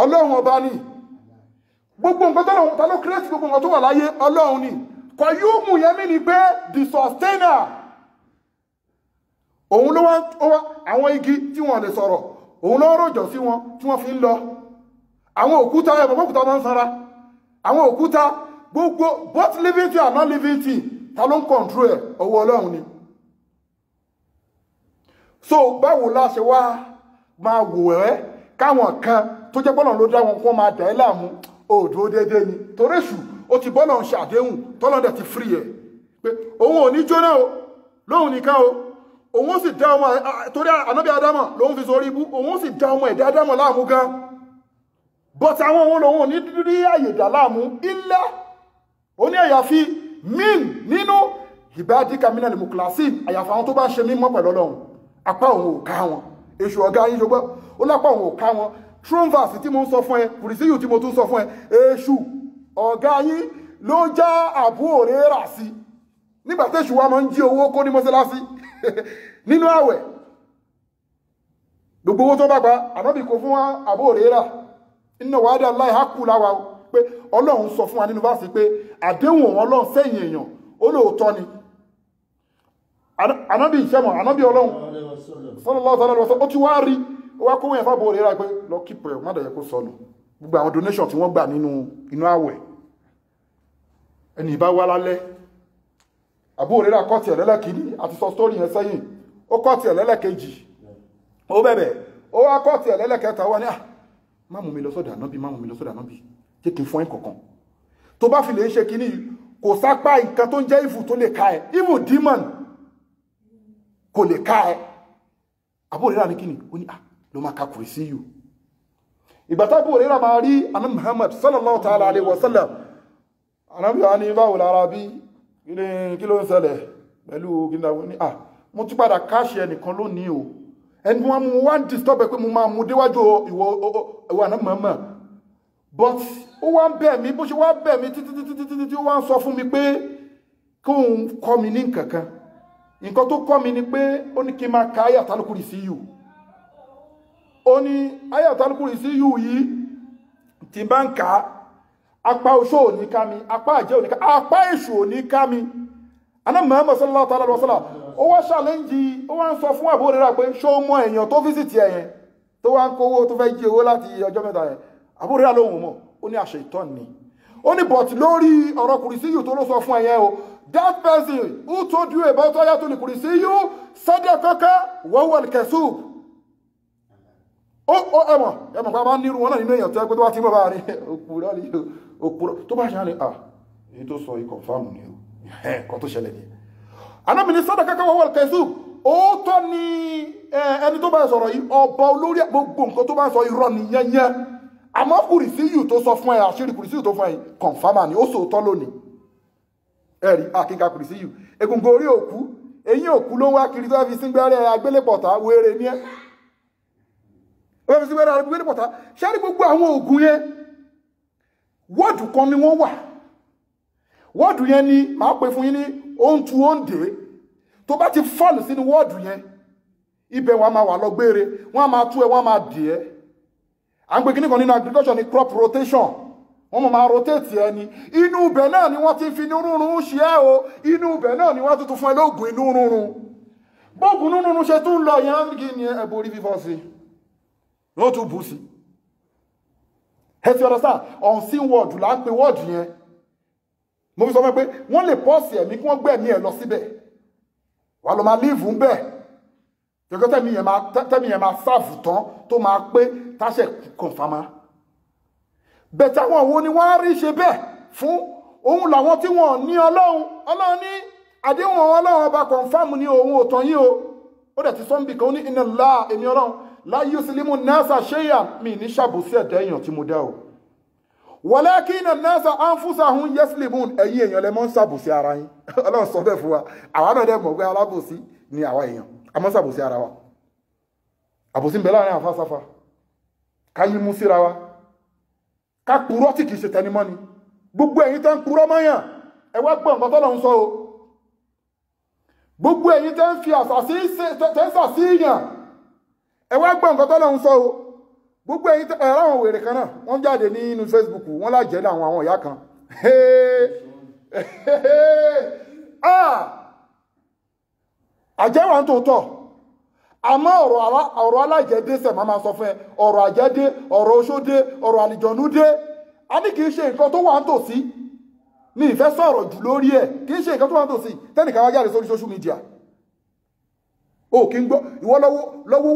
Ọlọ́run ọba ni gbogbo nǹkan tọ́lọ́run ta ló create gbogbo nǹkan tó wà láyé Ọlọ́run ni Qayyum yẹn mí ni pé the sustainer òun ló wá àwọn igi tí wọ́n lè sọ̀rọ̀ òun ló rọ̀jọ̀ sí wọn tí wọ́n fi ń lọ àwọn òkúta òkúta máa ń sanra àwọn òkúta gbogbo both living thing and non living thing ta ló ń control ẹ̀ ọwọ́ Ọlọ́run ni so báwo la ṣe wá máa wò ẹ́ káwọn kan tó jẹ́ bọ́lọ̀ ló dá wọn kó máa dà ẹ́ láàmú òdó déédéé ni torí èṣù ó ti bọ́lọ̀ ń ṣàdéhùn tọ́lọ́ dẹ̀ ti firi ẹ̀ pé òun ò ní jóná o lóhun nìkan o òun ó sì dá ọmọ torí ànábì Ádámọ̀ lòun fi sórí ibú òun ó sì dá ọmọ ẹ̀dá Ádámọ̀ láàmú gan but àwọn òun lòun ò ní rí àyè dà láàmú ilá ó ní àyàfi nínú ìbádìíkà mínàlì mùkìlásì àyàfi àwọn tó bá ń ṣe mímọ́ pẹ̀lú Ọlọ́run apá òun ò ká wọn èṣù ọ̀gá yín ṣogbọ́ ó lápá òun ò ká wọn tronvers tí mo ń sọ fún ẹ kùrìsíyù tí mo tún sọ fún ẹ èṣù ọ̀gá yín ló já Àbú Hùrẹ́rà sí nígbà tí èṣù wa máa ń jí owó kó ní mọ́sálásí nínú àwẹ̀ gbogbo owó tó bá gba ànábì kó fún Àbú Hùrẹ́rà inna wa'da Allahi haqqun láwa pé Ọlọ́run sọ fún wa nínú báàsì pé àdéhùn Ọlọ́run sẹ́yìn èèyàn ó lóòótọ́ ni ànábì ìṣẹ́mọ̀ ànábì Ọlọ́run sallallahu alaihi wasallam ó ti wá rí ó wá kówó yẹn fábò Hùrẹ́rà pé lọ kípọ̀ ẹ̀ mọ́dà yẹ kó sọnù gbogbo àwọn donation tí wọ́n gbà nínú inú àwẹ̀ ẹni ìbá wá lálẹ́ Àbú Hùrẹ́rà kọ́tì ẹ̀lẹ́lẹ́kìíní àti sọ stórí yẹn sẹ́yìn ó kọ́tì ẹ̀lẹ́lẹ́kejì ó bẹ̀bẹ̀ ó wá kọ́tì ẹ̀lẹ́lẹ́kẹta wọ́n ní má mú mi lọ sọ́dọ̀ ànábì má mú mi lọ sọ́dọ̀ ànábì jẹ́ kí n fún ẹ̀ kọ̀ọ̀kan tó bá fi lè ṣe kíní kò sápá nǹkan tó ń jẹ́ ìfù tó lè ká ẹ even demon kò lè ká ẹ Abu Hurairah ní kíni ó ní ló máa ka Kursiyu ìgbà tí Abu Hurairah máa rí Ànábì Muhammad sallallahu ta'ala alaihi wasallam Ànábì wa ní báwo lára bí kí ló ń ṣẹlẹ̀ pẹ̀lú kíni àwọn ní mo ti padà káṣí ẹnìkan lónìí o ẹni wọn mú wọn disturb pé mo máa mú déwájú ìwọ Ànábì Muhammad but ó wá ń bẹ̀ mí bó ṣe wá bẹ̀ mí títí tí ó wá ń sọ fún mi pé kí òun kọ́ mi ní nǹkankan nǹkan tó kọ́ mi ni pé ó ní kí n máa ka Ayatul Kursiyu ó ní Ayatul Kursiyu yìí tí bá ń ka apá oṣó ò ní ká mi apá àjẹ́ ò ní ká apá èṣù ò ní ká mi Ànábì Muhammad sallallahu ta'ala alaihi wasallam ó wá challenge ó wá ń sọ fún Abu Hurairah pé ṣó mọ èèyàn tó visit ẹ̀yẹn tó wá ń kówó tó fẹ́ jí owó láti ọjọ́ mẹ́ta yẹn Abu Hurairah lóhùn mọ́ ó ní Ṣaitan ni ó ní but lórí ọ̀rọ̀ Kursiyu tó ló sọ fún ẹ̀yẹn o that person who told you about Ayatul Kursiyu sadaqaka wa huwa al-kasub ẹmọ̀ pa bá nírú wọn náà nínú èèyàn tó ẹgbẹ́ tó wá tí mọ́ bá rí òpùrọ̀ tó bá ṣe á ní èyí tó sọ ikọ̀ fáàmù ní ẹ̀kọ́ tó ṣẹlẹ̀ ní Ànábì ní sadaqaka wa huwa al-kasub ó tọ́ ní ẹni tó bá sọ̀rọ̀ yìí ọba olórí gbogbo nǹkan tó bá sọ irọ́ ni yẹnyẹn àmọ́ Kursiyu tó sọ fún ẹ àṣírí Kursiyu tó fún ẹ kọ̀nfàmà ni ó sòótọ́ lónìí ẹ̀rí àkíkà Kursiyu egungun orí òkú eyín òkú ló wá kiri tó fi síngbẹ́rẹ́ agbélépọ̀tà wéré ní ẹ́ ó fi síngbẹ́rẹ́ agbélépọ̀tà ṣáàrí gbogbo àwọn ògùn yẹn wọ́ọ̀dù kan ni wọ́n wà wọ́ọ̀dù yẹn ni màá pè fún yín ní oúntu oúnjẹ tó bá ti fọ́ọ̀lù sínú wọ́ọ̀dù yẹn ibẹ̀ wọn máa wà lọ gbére wọn máa tú ẹ wọn máa dì ẹ́ à ń pè kíní kan nínú agriculture ní crop rotation wọ́n máa rotate ẹni inú ibẹ̀ náà ni wọ́n ti fi inú rúnrún ṣe ẹ́ o inú ibẹ̀ náà ni wọ́n tuntun fún ẹ lóògùn inú rúnrún bóògùn inú rúnrún ṣe tún lọ yẹn kí ni ẹbọ orí fífọ́ sí wọ́n tún bù sí ẹ ti understand unseen word là ń pe word yẹn mo fi sọ pé wọ́n lè pọ́ọ̀sì ẹ̀mí kí wọ́n gbẹ̀mí ẹ̀ lọ síbẹ̀ wà ló máa líìfù ń bẹ̀ tẹ́kọ́ tẹ́mi yẹn máa sáàfù tán tó máa pé táṣẹ̀ kọ̀ǹfàmà bẹ̀tẹ̀ àwọn òun ni wọ́n á rí ṣe bẹ́ẹ̀ fún òun làwọn tí wọ́n ní ọlọ́run ní àdéhùn ọlọ́run ọba kọ̀ǹfàmù ní òun òtàn yìí o ó dẹ̀ ti sọ́nbì kan ó ní inna Allah èmi ọlọ́run la yuslimu nasa shay'an mi ní ṣàbòsí ẹ̀dá èèyàn tí mo dá o walakinna nasa anfusahum yaslimun ẹ̀yin èèyàn lẹ mọ́ ń ṣàbòsí ara yín ọlọ́run sọ bẹ́ẹ̀ fún wa àwa náà dẹ̀ mọ̀ pé alábòsí ni àwa èèyàn a mọ́ ṣàbòsí ara wa àbòsí ń bẹ láàrin àfásáfá ká yí mú síra wa ká purọ́ tí kìí ṣe tẹnimọ́ ni gbogbo ẹ̀yin tẹ́ ń purọ́ mọ́yàn ẹ wá gbọ́ nǹkan tọ́lọ́run sọ o gbogbo ẹ̀yin tẹ́ ń fi àṣàṣìyàn ẹ wá gbọ́ nǹkan tọ́lọ́run sọ o gbogbo ẹ̀yin tẹ́ ẹ̀rọ àwọn wèrè kan náà wọ́n jáde nínú Facebook wọ́n lájẹ́ ní àwọn ìyá kan àjẹ́wà ń tòótọ́ àmọ́ ọ̀rọ̀ alájẹ́dé sẹ̀ máa sọ fún ẹ ọ̀rọ̀ àjẹ́dé ọ̀rọ̀ oṣódé ọ̀rọ̀ àlìjọ̀nú dé a ní kìí ṣe nǹkan tó wà ń tòsí ní ìfẹ́ sọ̀rọ̀ jù lórí ẹ̀ kìí ṣe nǹkan tó wà ń tòsí tẹ́nìkan wá jáde sórí social media o kí ń gbọ́ ìwọ lọ́wọ́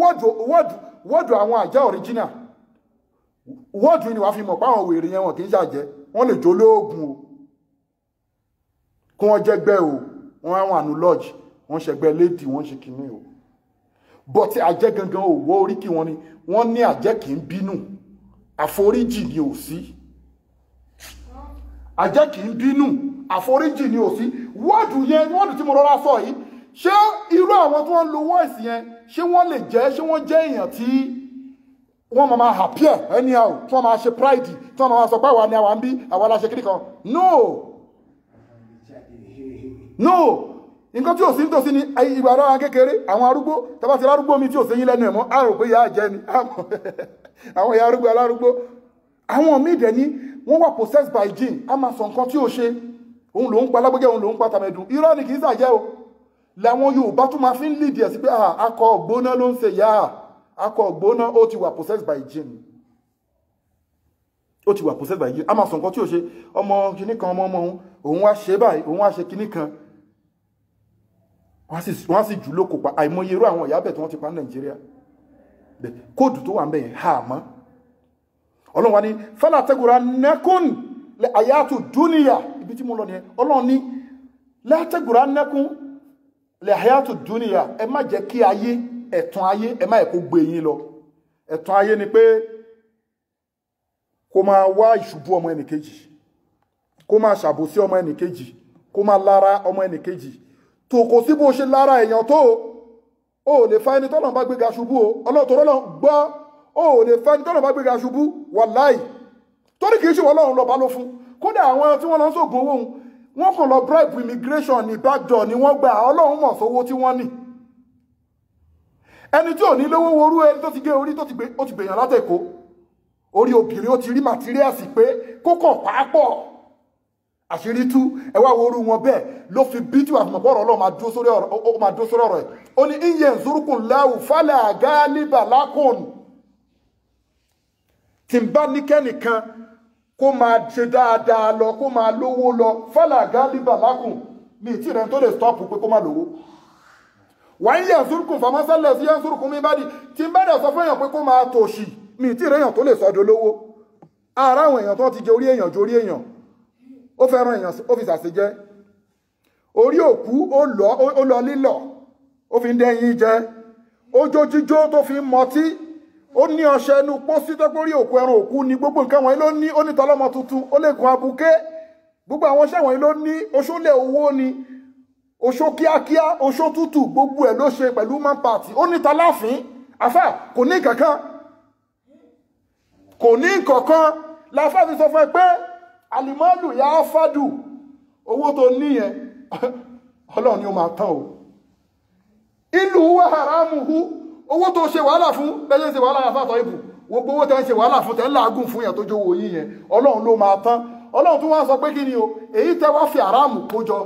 wọ́ọ̀dù àwọn àjẹ́ original wọ́ọ̀dù ni wàá fi mọ̀ páwọn wèrè yẹn wọn kìí ṣàjẹ́ wọ́n lè jó lóògùn o kí wọ́n jẹ́gbẹ́ o wọ́n àwọn àánú lodge wọ́n ṣẹgbẹ́ lady wọ́n ṣe kìíní o bọ́tí àjẹ́ gangan ò wọ́ orí kí wọ́n ní wọ́n ní àjẹ́ kì í bínú àforíjì ni ò sí àjẹ́ kì í bínú àforíjì ni ò sí wọ́ọ̀dù yẹn wọ́ọ̀dù tí mo rọra sọ yìí ṣé irú àwọn tí wọ́n lo voice yẹn ṣé wọ́n lè jẹ́ ṣé wọ́n jẹ́ èèyàn tí wọ́n máa happy anyhow tí wọ́n máa ṣe pride tí wọ́n máa sọ pé àwa ni àwa ń bí àwa la ṣe kíní kan no nǹkan tí ò sí nítòsí ni ìgbà ara kékeré àwọn arúgbó tàbá ti arúgbó mi tí ò séyín lẹ́nu ẹ̀mọ́ a rò pé ìyá jẹ́ ni àwọn ìyá arúgbó alárúgbó àwọn míì dẹ̀ ní wọ́n wà possessed by jinn a máa sọ nǹkan tí ò ṣe òun ló ń pa lágbójẹ́ òun ló ń pa tàmẹ̀dùn irọ́ ni kì í sàjẹ́ o làwọn Yorùbá tún máa fi ń lìdí ẹ̀ sí pé akọ ògbóná ló ń ṣe yá akọ ògbóná ó ti wà possessed by jinn ó ti wà possessed by jinn a máa sọ nǹkan tí ò ṣe ọmọ kinní kan ọmọ òun wá ṣe báyìí òun wá ṣe kinní kan wọ́n sì jù lókò pa àìmọye irú àwọn ìyábẹ̀ tí wọ́n ti pa ní Nàìjíríà kóòdù tó wà ń bẹ̀yẹn ha mọ́ Ọlọ́run wá ní fala taghurrannakum al-hayatu dunya ibi tí mo lọ nìyẹn Ọlọ́run ní la taghurrannakum al-hayatu dunya ẹ má jẹ́ kí ayé ẹ̀tàn ayé ẹ má yẹ kó gbé yín lọ ẹ̀tàn ayé ni pé kó máa wá ìṣubú ọmọ ẹnìkejì kó máa ṣàbòsí ọmọ ẹnìkejì kó máa lára ọmọ ẹnìkejì tó kò sí bó ṣe lára èèyàn tó o lè fa ẹni tọ́lọ̀ bá gbéga ṣubú o ọlọ́tọ̀ọ́lọ́ gbọ́ o lè fa ẹni tọ́lọ̀ bá gbéga ṣubú wàláì torí kìí ṣe wọ́n lọ́run lọ́ba ló fún kódà àwọn tí wọ́n lọ sóògùn owó wọn kàn lọ bribe immigration ní backdoor ni wọ́n gbà ọlọ́run mọ̀ sówó tí wọ́n ní ẹni tí ò ní lówó worú ẹni tó ti gé orí ó ti gbèyàn látẹ̀kọ́ orí obìnrin ó ti rí materials pé kókàn pàápọ̀ àṣírí tú ẹwà worú wọn bẹ́ẹ̀ ló fi bí tí wà fún ọ̀pọ̀ ọ̀rọ̀ máa dúró sórí ọ̀rọ̀ ẹ̀ ó ní iye ìzúrúkùn láwù fálẹ̀ àgáálíbà lákùn tí ń bá ní kẹ́nìkan kó máa ṣe dáadáa lọ kó máa lówó lọ fálẹ̀ àgáálíbà lákùn ní ìtì rẹ̀ tó lè stọ́ọ̀pù pé kó máa lówó wà ń yẹ̀ ìzúrúkùn fàmọ́sálẹ̀ sí yẹn ìzúrúkùn mi bá di tí ń bá dẹ̀ sọ fún èèyàn pé kó máa tòṣì ní ìtì rẹ̀ èèyàn tó lè sọ́dọ̀ lówó ara àwọn èèyàn tó ti jẹ orí èèyàn jórí èèyàn ó fẹ́ràn èèyàn ó fi sàṣẹ jẹ́ orí òkú ó lọ lílọ̀ ó fi ń dẹ́yìn jẹ ojó jíjó tó fi ń mọtí ó ní ọṣẹ inú pósí tó pórí òkú ẹran òkú ni gbogbo nǹkan wọ̀nyí ló ní ó ní tọlọ́mọ tuntun ó lè gun abuké gbogbo àwọn iṣẹ́ wọ̀nyí ló ní oṣólẹ̀ owó ni oṣó kíákíá oṣó tútù gbogbo ẹ̀ ló ṣe pẹ̀lú man party ó ní taláfín afá kò ní kankan láfá fi sọ fún ẹ pé alìmọ́lù yá fádù owó tó níyẹn ọlọ́run ni ó máa tán o ìlú wà haramu hu owó tó ṣe wàhálà fún lẹ́yìn ṣe wàhálà àfáàtọ̀ ìbù gbogbo owó tẹ́ ń ṣe wàhálà fún tẹ́ ń làágùn fún yẹn tó jówó yín yẹn ọlọ́run ló máa tán ọlọ́run tún wá sọ pé kí ni o èyí tẹ́ wá fi haramu kójọ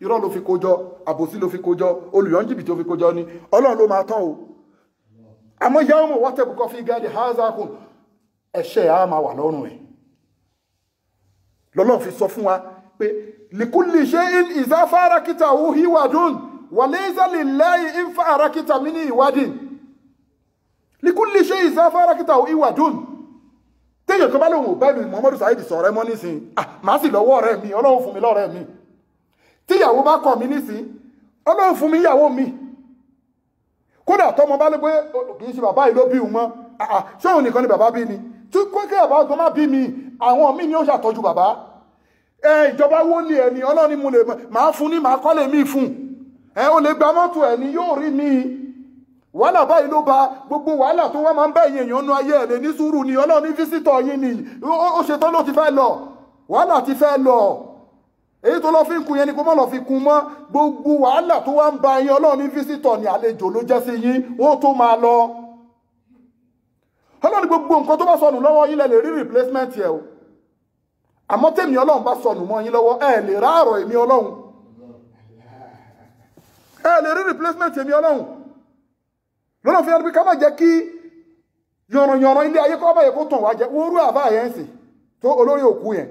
irọ́ ló fi kójọ àbòsí ló fi kójọ olùyọ́n jìbìtì ló fi kójọ ni ọlọ́run ló máa tán o àmọ́ yàwó mọ̀ wọ́tẹ̀ bùkọ́ fi gáàdì hazakun ẹ̀ṣẹ̀ á máa wà lọ́rùn ẹ̀ lọ́lọ́run fi sọ fún wa pé likulli shay'in idha farakitahu hiwadun wa laysa lillahi in farakita min hiwadin likulli shay'in idha farakitahu hiwadun téèyàn kan bá lóun bá mi Muhammadu Saheed sọ̀rọ̀ mọ́ nísìn màá sì lọ́wọ́ ọ̀rẹ́ mi ọlọ́run fún mi lọ́rẹ́ mi tíyàwó bá kọ̀ mí nísìn ọlọ́run fún mi ìyàwó mi kódà tọmọ bá lé pé kì í ṣe bàbá yìí ló bí òun mọ́ ṣé òun nìkan ni bàbá bí ni tí kókè bàbá ọgbọ́n má bí mi àwọn míì ni ó ṣàtọ́jú bàbá ìjọba wó lé ẹni ọlọ́ni mú lè máa fún ní máa kọ́lé mi fún ó lè gba mọ́tò ẹni yóò rí mi wàhálà báyìí ló ba gbogbo wàhálà tó wá máa ń bẹ́ èèyàn nú ayé ẹ̀ lè ní sùúrù ni ọlọ́ni físítọ̀ yín ni ó ṣetán ló ti fẹ́ lọ wàhálà ti fẹ́ lọ èyí tó lọ fi ń kun yẹn ni kó mọ́ lọ fi kun mọ́ gbogbo wàhálà tó wá ń ba yín ọlọ́ni físítọ̀ ni àlejò ló jẹ́ sí yín ó tó máa lọ ọlọ́ni gbogbo nǹkan tó bá sọnù lọ́wọ́ yín lẹ lè rí replacement yẹ o àmọ́ tèmi ọlọ́run bá sọnù mọ́ yín lọ́wọ́ ẹ lè ráàrọ̀ èmi ọlọ́run ẹ lè rí replacement èmi ọlọ́run lọ́nà fi hàn bí ká má jẹ́ kí yànrànyànràn ilé ayé kọ́ báyẹ̀ kó tàn wá jẹ́ wórú àbá yẹn sì tó olórí òkú yẹn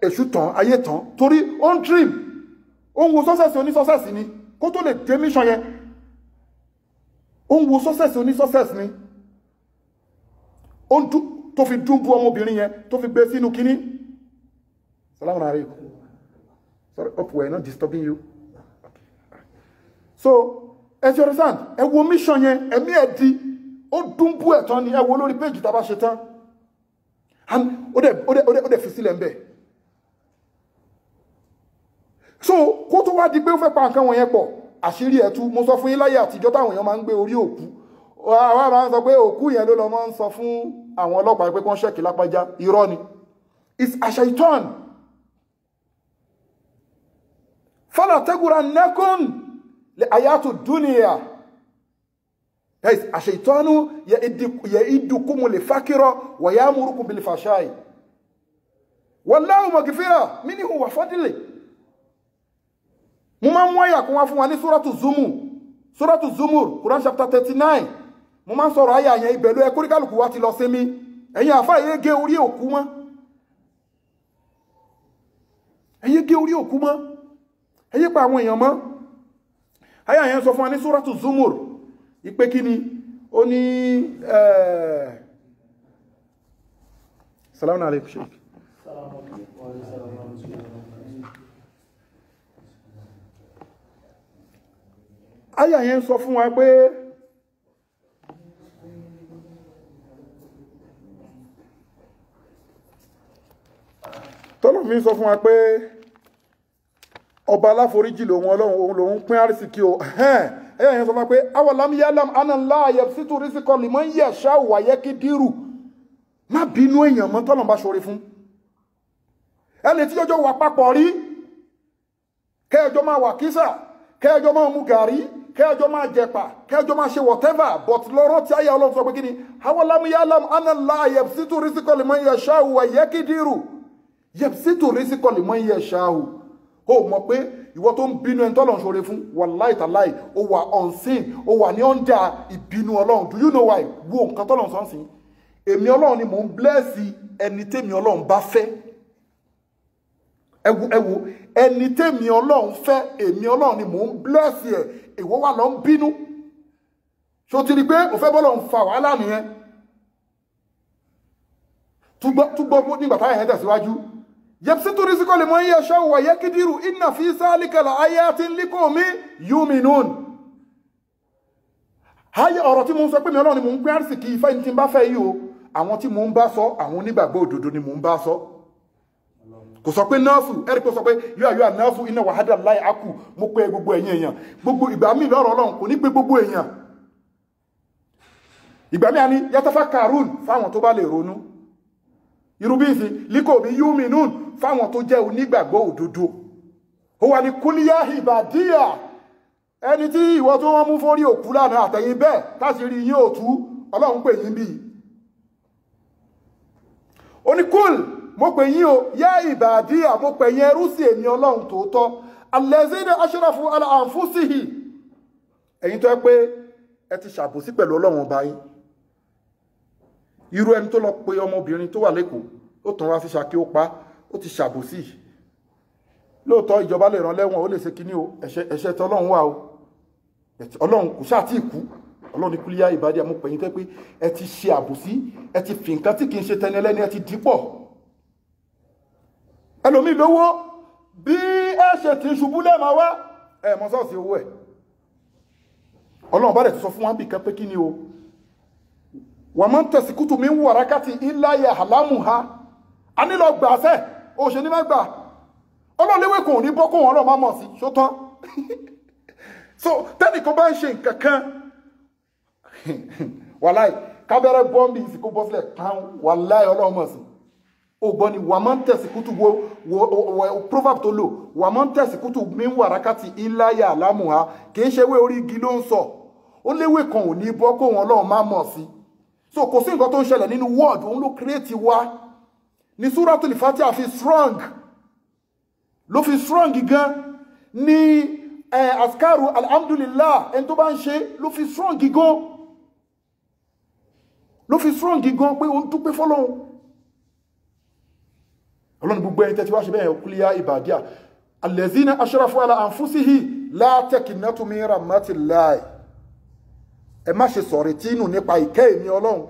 èṣù tán ayé tán torí ó ń dream ó ń wo sọ́sẹ̀sì onísọ́sẹ̀sì ni kó tó lè dé mission yẹn ó ń wo sọ́sẹ̀sì onísọ́sẹ̀sì ni ó ń tó fi dúnbú ọmọbìnrin yẹn tó fi gbé sínú kíní salamu alaikum sorry hope we're not disturbing you so as you understand ẹ wo mission yẹn ẹ̀mí ẹ̀ di ó dúnbú ẹ̀ tán ni ẹ wo lórí péjì tá a bá ṣe tán ó dẹ̀ fi sílẹ̀ ń bẹ̀ so kó tó wá di pé ó fẹ́ pa nǹkan wọ̀nyẹn pọ̀ àṣírí ẹ̀ tú mo sọ fún yín láyé àtijọ́ táwọn èèyàn máa ń gbé orí òkú àwọn máa ń sọ pé òkú yẹn ló lọ máa ń sọ fún àwọn ọlọ́pàá pé kán ṣẹ́kì lápájá irọ́ ni it's ashaitan fala tagurannakum li ayatu dunya guys ashaitanu ya'idukumul fakira wa ya'murukum bil fahsha'i wallahu maghfira minhu wa fadli mo máa mú àyà kan wá fún wa ní suratu zumur Quran chapter 39 mo máa ń sọ̀rọ̀ àyà yẹn ìbẹ̀lú ẹ kóríkàlùkù wá ti lọ sí mi ẹ̀yin àfáà yé gé orí òkú mọ́ ẹ̀yẹ gé orí òkú mọ́ ẹ̀yẹ pa àwọn èèyàn mọ́ àyà yẹn sọ fún wa ní suratu zumur ìpé kí ni ó ní salamu alaikum sheik àyà yẹn sọ fún wa pé tọ́lọ̀ mi sọ fún wa pé ọba aláforíjì lòun Ọlọ́run òun lòun pín àrísìkí o àyà yẹn sọ fún wa pé awalam yalam anna Allaha yabsutu rizqa liman yasha'u wa yaqdiru má bínú èèyàn mọ́ tọ́lọ̀ bá ṣoore fún ẹni tí ọjọ́ wà papọ̀ rí kẹjọ máa wà kísà kẹjọ máa mú gàrí kẹjọ máa jẹpa kẹjọ máa ṣe whatever but lọ́rọ̀ tí ayé Ọlọ́run sọ pé kí ni awalam yalam anna Allaha yabsutu rizqa liman yasha'u wa yaqdiru yabsutu rizqa liman yasha'u ó mọ̀ pé ìwọ tó ń bínú ẹni tọ́lọ̀ ń ṣoore fún wallahi tallahi ó wà unseen ó wà ní under ìbínú Ọlọ́run. Do you know why? Wo nǹkan tọ́lọ̀ ń sọ sí èmi Ọlọ́run ni mò ń bless ẹni tèmi Ọlọ́run bá fẹ́ ẹ wo ẹni tèmi Ọlọ́run fẹ́ èmi Ọlọ́run ni mò ń bless ẹ ìwọ wà lọ ń bínú ṣó ti rí pé ò fẹ́ bọ́lọ̀ ń fa wàhálà nìyẹn túgbọ́ nígbà táyà yẹn tẹ̀síwájú yabsutu rizqa liman yasha'u wa yaqdiru inna fi zalika la ayatin liqawmin yu'minun. Ayé ọ̀rọ̀ tí mo ń sọ pé mi Ọlọ́run ni mò ń pín àrísìkí ìfẹ́ ní tí ń bá fẹ́ yìí o àwọn tí mò ń bá sọ àwọn onígbàgbọ́ òdodo ni mò ń bá sọ kò sọ pé nọ́ọ̀sù ẹ̀rí kò sọ pé yóò nọ́ọ̀sù iná wàhádà láì ákù mo pé gbogbo ẹ̀yin èèyàn gbogbo ìgbà míì lọ́rọ̀ Ọlọ́run kò ní pé gbogbo èèyàn ìgbà míì a ní yatafakkarun fáwọn tó bá lè ronú irú bí ìsìn liqawmin yu'minun fáwọn tó jẹ́ onígbàgbọ́ òdodo ó wà ní kúlíyà ìbàdíyà ẹni tí ìwọ tó wọ́n mú fórí òkú lánàá àtẹ̀yìn bẹ́ẹ̀ táṣìírí yín òtú Ọlọ́run pè yín bí ó ní kúl mo pè yín o yá ìbàdíyà mo pè yín ẹrú sí èmi Ọlọ́run tòótọ́ allazina ashrafu ala anfusihi ẹ̀yin tó yẹ pé ẹ ti ṣàbòsí pẹ̀lú Ọlọ́run ọba yín irú ẹni tó lọ pe ọmọbìnrin tó wà lẹ́kọ̀ọ́ ó tàn wá sí Ṣakí ó pa ó ti ṣàbòsí lóòótọ́ ìjọba lè rán lẹ́wọ̀n ó lè ṣe kíní o ẹ̀ṣẹ̀ tí Ọlọ́run wà o Ọlọ́run kò ṣáà tí ì kú Ọlọ́run ní kúlíyà ìbàdí àmúpẹ̀yìn tẹ́ pé ẹ ti ṣe àbòsí ẹ ti fi nǹkan tí kì í ṣe tẹni ẹlẹ́ni ẹ ti dípọ̀ ẹlòmíì lówó bí ẹ ṣe ti ṣubú lẹ́ẹ̀mọ́ wá ẹ mọ sọ́ọ̀sì owó ẹ̀ Ọlọ́run bá dẹ̀ ti sọ fún wọn bí kan pé kíní o wà máa ń tẹ̀sí kútù mi ń wọ̀ rákàtì ìláyà àlámù ha a nílò gbàṣẹ́ ó ṣe ní mẹ́gbà ọlọ́léwé kò ní bọ́ kó wọn lọ́ọ́ má mọ̀ sí ṣótán so tẹ́nìkan bá ń ṣe nǹkan kan wàláì kábẹ́rẹ́ bọ́m̀bì ìsìnkú bọ́sílẹ̀ kan wàláì Ọlọ́run mọ̀ sí ó gbọ́ ni wà máa ń tẹ̀sí kútù wo proverb tó lò wà máa ń tẹ̀sí kútù mi ń wọ̀ rákàtì ìláyà àlámù ha kì í ṣe wé orí igi ló ń sọ ó léwé kan ò ní bọ́ kó wọn lọ́ọ́ má mọ̀ sí so kò sí nǹkan tó ń ṣẹlẹ̀ nínú word òun ló create wa ní Suratul Fatiha fi strong ló fi strong gan ní askaru alhamdulillah ẹni tó bá ń ṣe ló fi strong gan pé òun dúpẹ́ fọ́lọ́run Ọlọ́run gbogbo ẹni tẹ́tí wá ṣe bẹ́ẹ̀ kúlíyà ìbàdíà allazina ashrafu ala anfusihi la taqnatu min rahmatillah ẹ má ṣe sọ̀rọ̀ tínú nípa ìkẹ́ èmi Ọlọ́run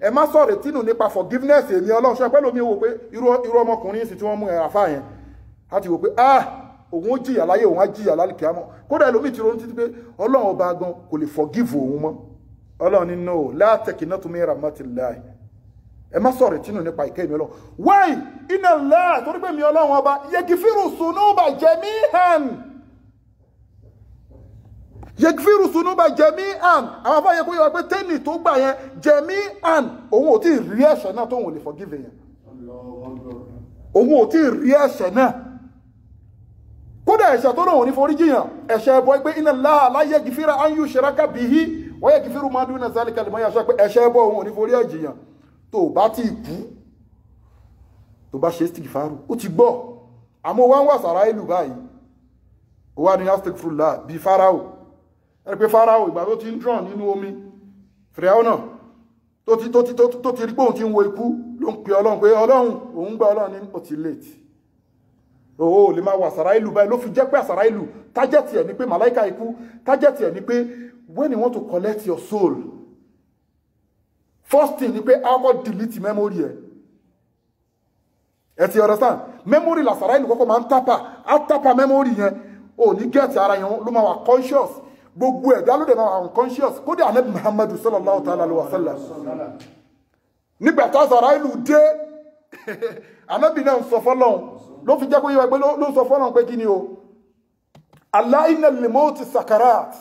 ẹ má sọ̀rọ̀ tínú nípa forgiveness èmi Ọlọ́run ṣe pẹ́ lómi wò pé irú ọmọkùnrin sì tí wọ́n mú àfáà yẹn á ti wò pé òun ó jìyà láyé òun á jìyà lálùkìámọ̀ kódà ẹlòmíì ti ronú títí pé Ọlọ́run ọba gan kò lè forgive òun mọ́ Ọlọ́run ní no la taqnatu min rahmatillah ẹ má sọ̀rọ̀ tínú nípa ìkẹ́ èmi Ọlọ́run wáì inna Allah torí pé mi Ọlọ́run ọba yaghfiru sunuba jami'an yẹgfiru sunuba jami'an àwọn afáyẹ kó yọ pé tẹ́nì tó gbà yẹn jami'an òun ò tí ì rí ẹ̀ṣẹ̀ náà tóun ò lè forgive yẹn òun ò tí ì rí ẹ̀ṣẹ̀ náà kódà ẹ̀ṣẹ̀ tó lóun ò ní forí jiyàn ẹ̀ṣẹ̀ ẹbọ pé inna Allaha la yaghfiru an yushraka bihi wa yaghfiru ma duna zalika liman yasha pé ẹ̀ṣẹ̀ ẹbọ òun ò ní forí ẹ̀jìyàn tó bá ti kú tó bá ṣe istighfaru ó ti gbọ́ àmọ́ wá ń wà sàrá ìlú báyìí ó wà ní astaghfirullah bíi Fáráò ẹ pé Fáráò ìgbà tó ti ń drone nínú omi Fíráúnà tó ti rí pé òun ti ń wo ikú ló ń pe Ọlọ́run pé Ọlọ́run òun gba Ọlọ́run ní ó ti late ó lè máa wà àsàrà ìlú báyìí ló fi jẹ́ pé àsàrà ìlú tájẹ́tì ẹ̀ ní pé màláìka ikú tájẹ́tì ẹ̀ ní pé when you want to collect your soul first thing ni pé akọ́ delete memory ẹ ti understand memory làsàrà ìlú kọ́kọ́ máa ń tápà á tápà memory yẹn ò ní get ara yẹn ló máa wà conscious gbogbo ẹ̀dá ló dẹ̀ máa unconscious kódà Ànábì Muhammadu sallallahu ta'ala alaihi wa sallam nígbà tá Azrailu dé Ànábì náà sọ fọ́lọ́run ló fi jẹ́ kó yé wa pé ló sọ fọ́lọ́run pé kí ni o Allah inna lil mauti sakarat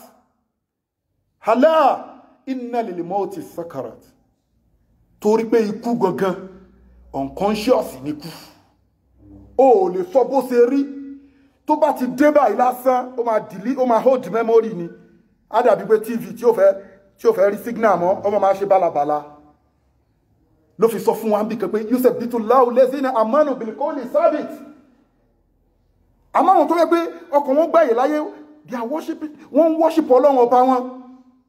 Allah inna lil mauti sakarat torí pé ikú gangan unconscious ni kú ó lè sọ bó ṣe rí tó bá ti dé báyìí lásán ó máa delete ó máa hold memory ni á dàbí pé TV tí ó fẹ́ rí signal mọ́ ọmọ máa ṣe bálabàla ló fi sọ fún wa bí kan pé yusabbitu-llahu allazina amanu bil qawli sabit àmọ́ àwọn tó yẹ pé ọkàn wọn gbáyè láyé wọ́n worship Ọlọ́run ọba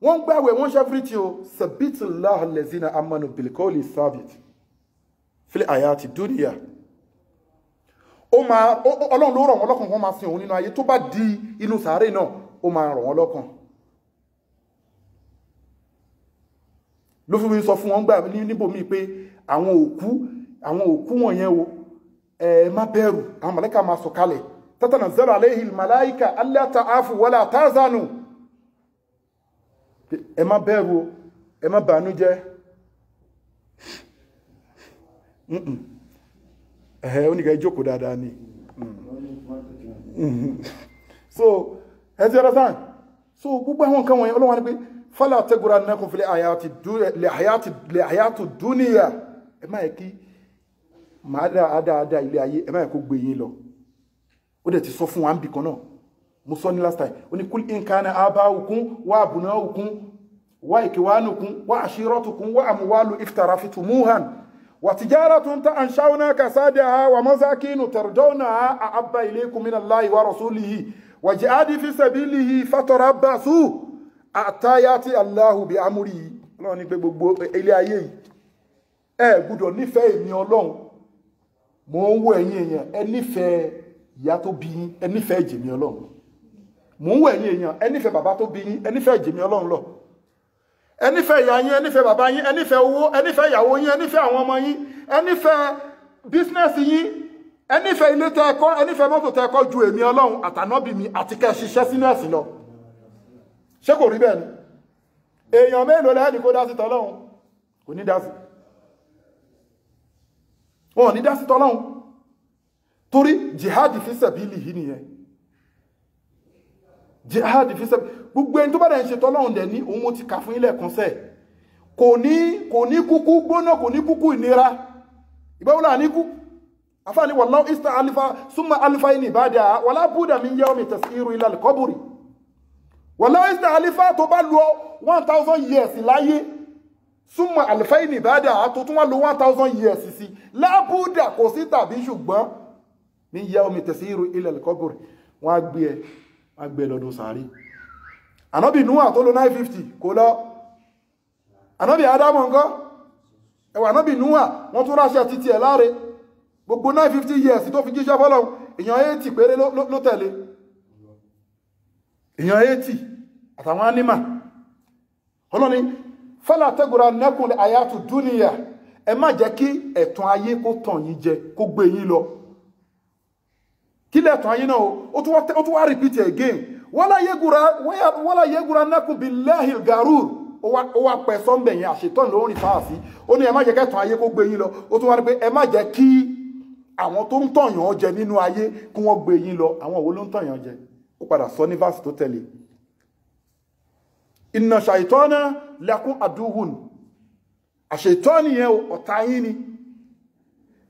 wọ́n gbààwẹ̀ wọ́n ṣe everything o sabbitu-llahu allazina amanu bil qawli sabit fil hayati dunya Ọlọ́run ló rọ̀ wọ́n lọ́kàn wọ́n máa sin òun nínú ayé tó bá di inú sàárè náà ó máa rọ̀ wọ́n lọ́kàn ló fi wí sọ fún wọn gbà níbòmí pé àwọn òkú wọ̀nyẹn o má bẹ̀rù àwọn màláíkà máa sọ̀kalẹ̀ tatanazzalu alayhi al-malaika alla ta'afu wala tahzanu ẹ má bẹ̀rù o ẹ má bànújẹ́ oníkà ìjókòó dáadáa ni so ẹ ti ọ̀rọ̀ sáà so gbogbo àwọn nǹkan wọ̀nyẹn Ọlọ́run ní pé fala taghurrannakum fil hayati dunya ẹ má yẹ kí máa dáadáa ilé ayé ẹ má yẹ kó gbé yín lọ ó dẹ̀ ti sọ fún wa ń bì kan náà mo sọ ní last time ó ní kul in kana aba'ukum wa abna'ukum wa ikwanukum wa ashiratukum wa amwalu iftaraftumuha wa tijaratun ta'anshawna kasadaha wa masakin tardawnaha ahabba ilaykum min Allahi wa rasulihi wa jihadi fi sabilihi fatarabbasu àtàyàtì Allahu bi amúrí Ọlọ́run ní pé gbogbo ilé ayé yìí ẹ gbọ́dọ̀ nífẹ̀ẹ́ èmi Ọlọ́run mo ń wo ẹ̀yin èèyàn ẹ nífẹ̀ẹ́ ìyá tó bí yín ẹ nífẹ̀ẹ́ jèmi Ọlọ́run mo ń wo ẹ̀yin èèyàn ẹ nífẹ̀ẹ́ bàbá tó bí yín ẹ nífẹ̀ẹ́ jèmi Ọlọ́run lọ ẹ nífẹ̀ẹ́ ìyá yín ẹ nífẹ̀ẹ́ bàbá yín ẹ nífẹ̀ẹ́ owó ẹ nífẹ̀ẹ́ ìyàwó yín ẹ nífẹ̀ẹ́ àwọn ọmọ yín ẹ nífẹ̀ẹ́ bísínẹ́sì yín ẹ nífẹ̀ẹ́ ilé tẹ́ ẹ kọ́ ẹ nífẹ̀ẹ́ mọ́tò tẹ́ ẹ kọ́ ju èmi Ọlọ́run àtànábì mi àti kẹ́ ṣiṣẹ́ sínú ẹ̀sìn lọ ṣé kò rí bẹ́ẹ̀ ni èèyàn mélòó lẹ́ẹ̀dì kó dá sí tọ́lọ́hun kò ní dá sí wọn ní dá sí tọ́lọ́hun torí jihadi fi sabilihi nìyẹn jihadi fi sabilihi gbogbo ẹni tó bá dẹ̀ ń ṣe tọ́lọ́hun dẹ̀ ní òun mo ti kà fún ilẹ̀ kan sẹ́ kò ní kúkú gbóná kò ní kúkú ìnira ìgbẹ́wọ́lá ní kú afáàní wallahu ista alifa summa alifa ní ìbádà wala buda min yawmi tasiru ila al-qabri wọ́lá ìsìnà àlífà tó bá lọ 1000 years láyé súnmọ̀ àlífà ìní ìbádà tó tún wá lọ 1000 years sí lábúdà kò sí tàbí ṣùgbọ́n ní yá omi tẹ̀síìrù ilẹ̀ al-qabr wọ́n á gbé lọ́dún sàárì ànábì Núhà tó lọ 950 kò lọ ànábì Ádámù ńkọ́ ẹwà ànábì Núhà wọ́n tún ráṣẹ́ títí ẹ̀ láre gbogbo 950 years tó fi jíṣẹ́ fọ́lọ́run èèyàn 80 péré ló tẹ̀lé èèyàn 80 àtàwọn ánímà ọlọ́ni fala taghurrannakum al-hayatu dunya ẹ má jẹ́ kí ẹ̀tàn ayé kó tàn yín jẹ kó gbé yín lọ kí lẹ́tàn ayé náà ó tún wá repeat again wala yaghurrannakum billahi al-gharur ó wá pẹ̀ sọ́mbẹ̀ yẹn àṣetán ló ń rìn fáàsí ó ní ẹ má jẹ́ kẹ́tàn ayé kó gbé yín lọ ó tún wá rí pé ẹ má jẹ́ kí àwọn tó ń tànyàn jẹ nínú ayé kí wọ́n gbé yín lọ àwọn wo ló ń tànyàn jẹ ó padà sọ ní verse tó tẹ̀lé inna shaytana lakum aduhun àṣetọ́ni yẹn ọ̀tá yín ni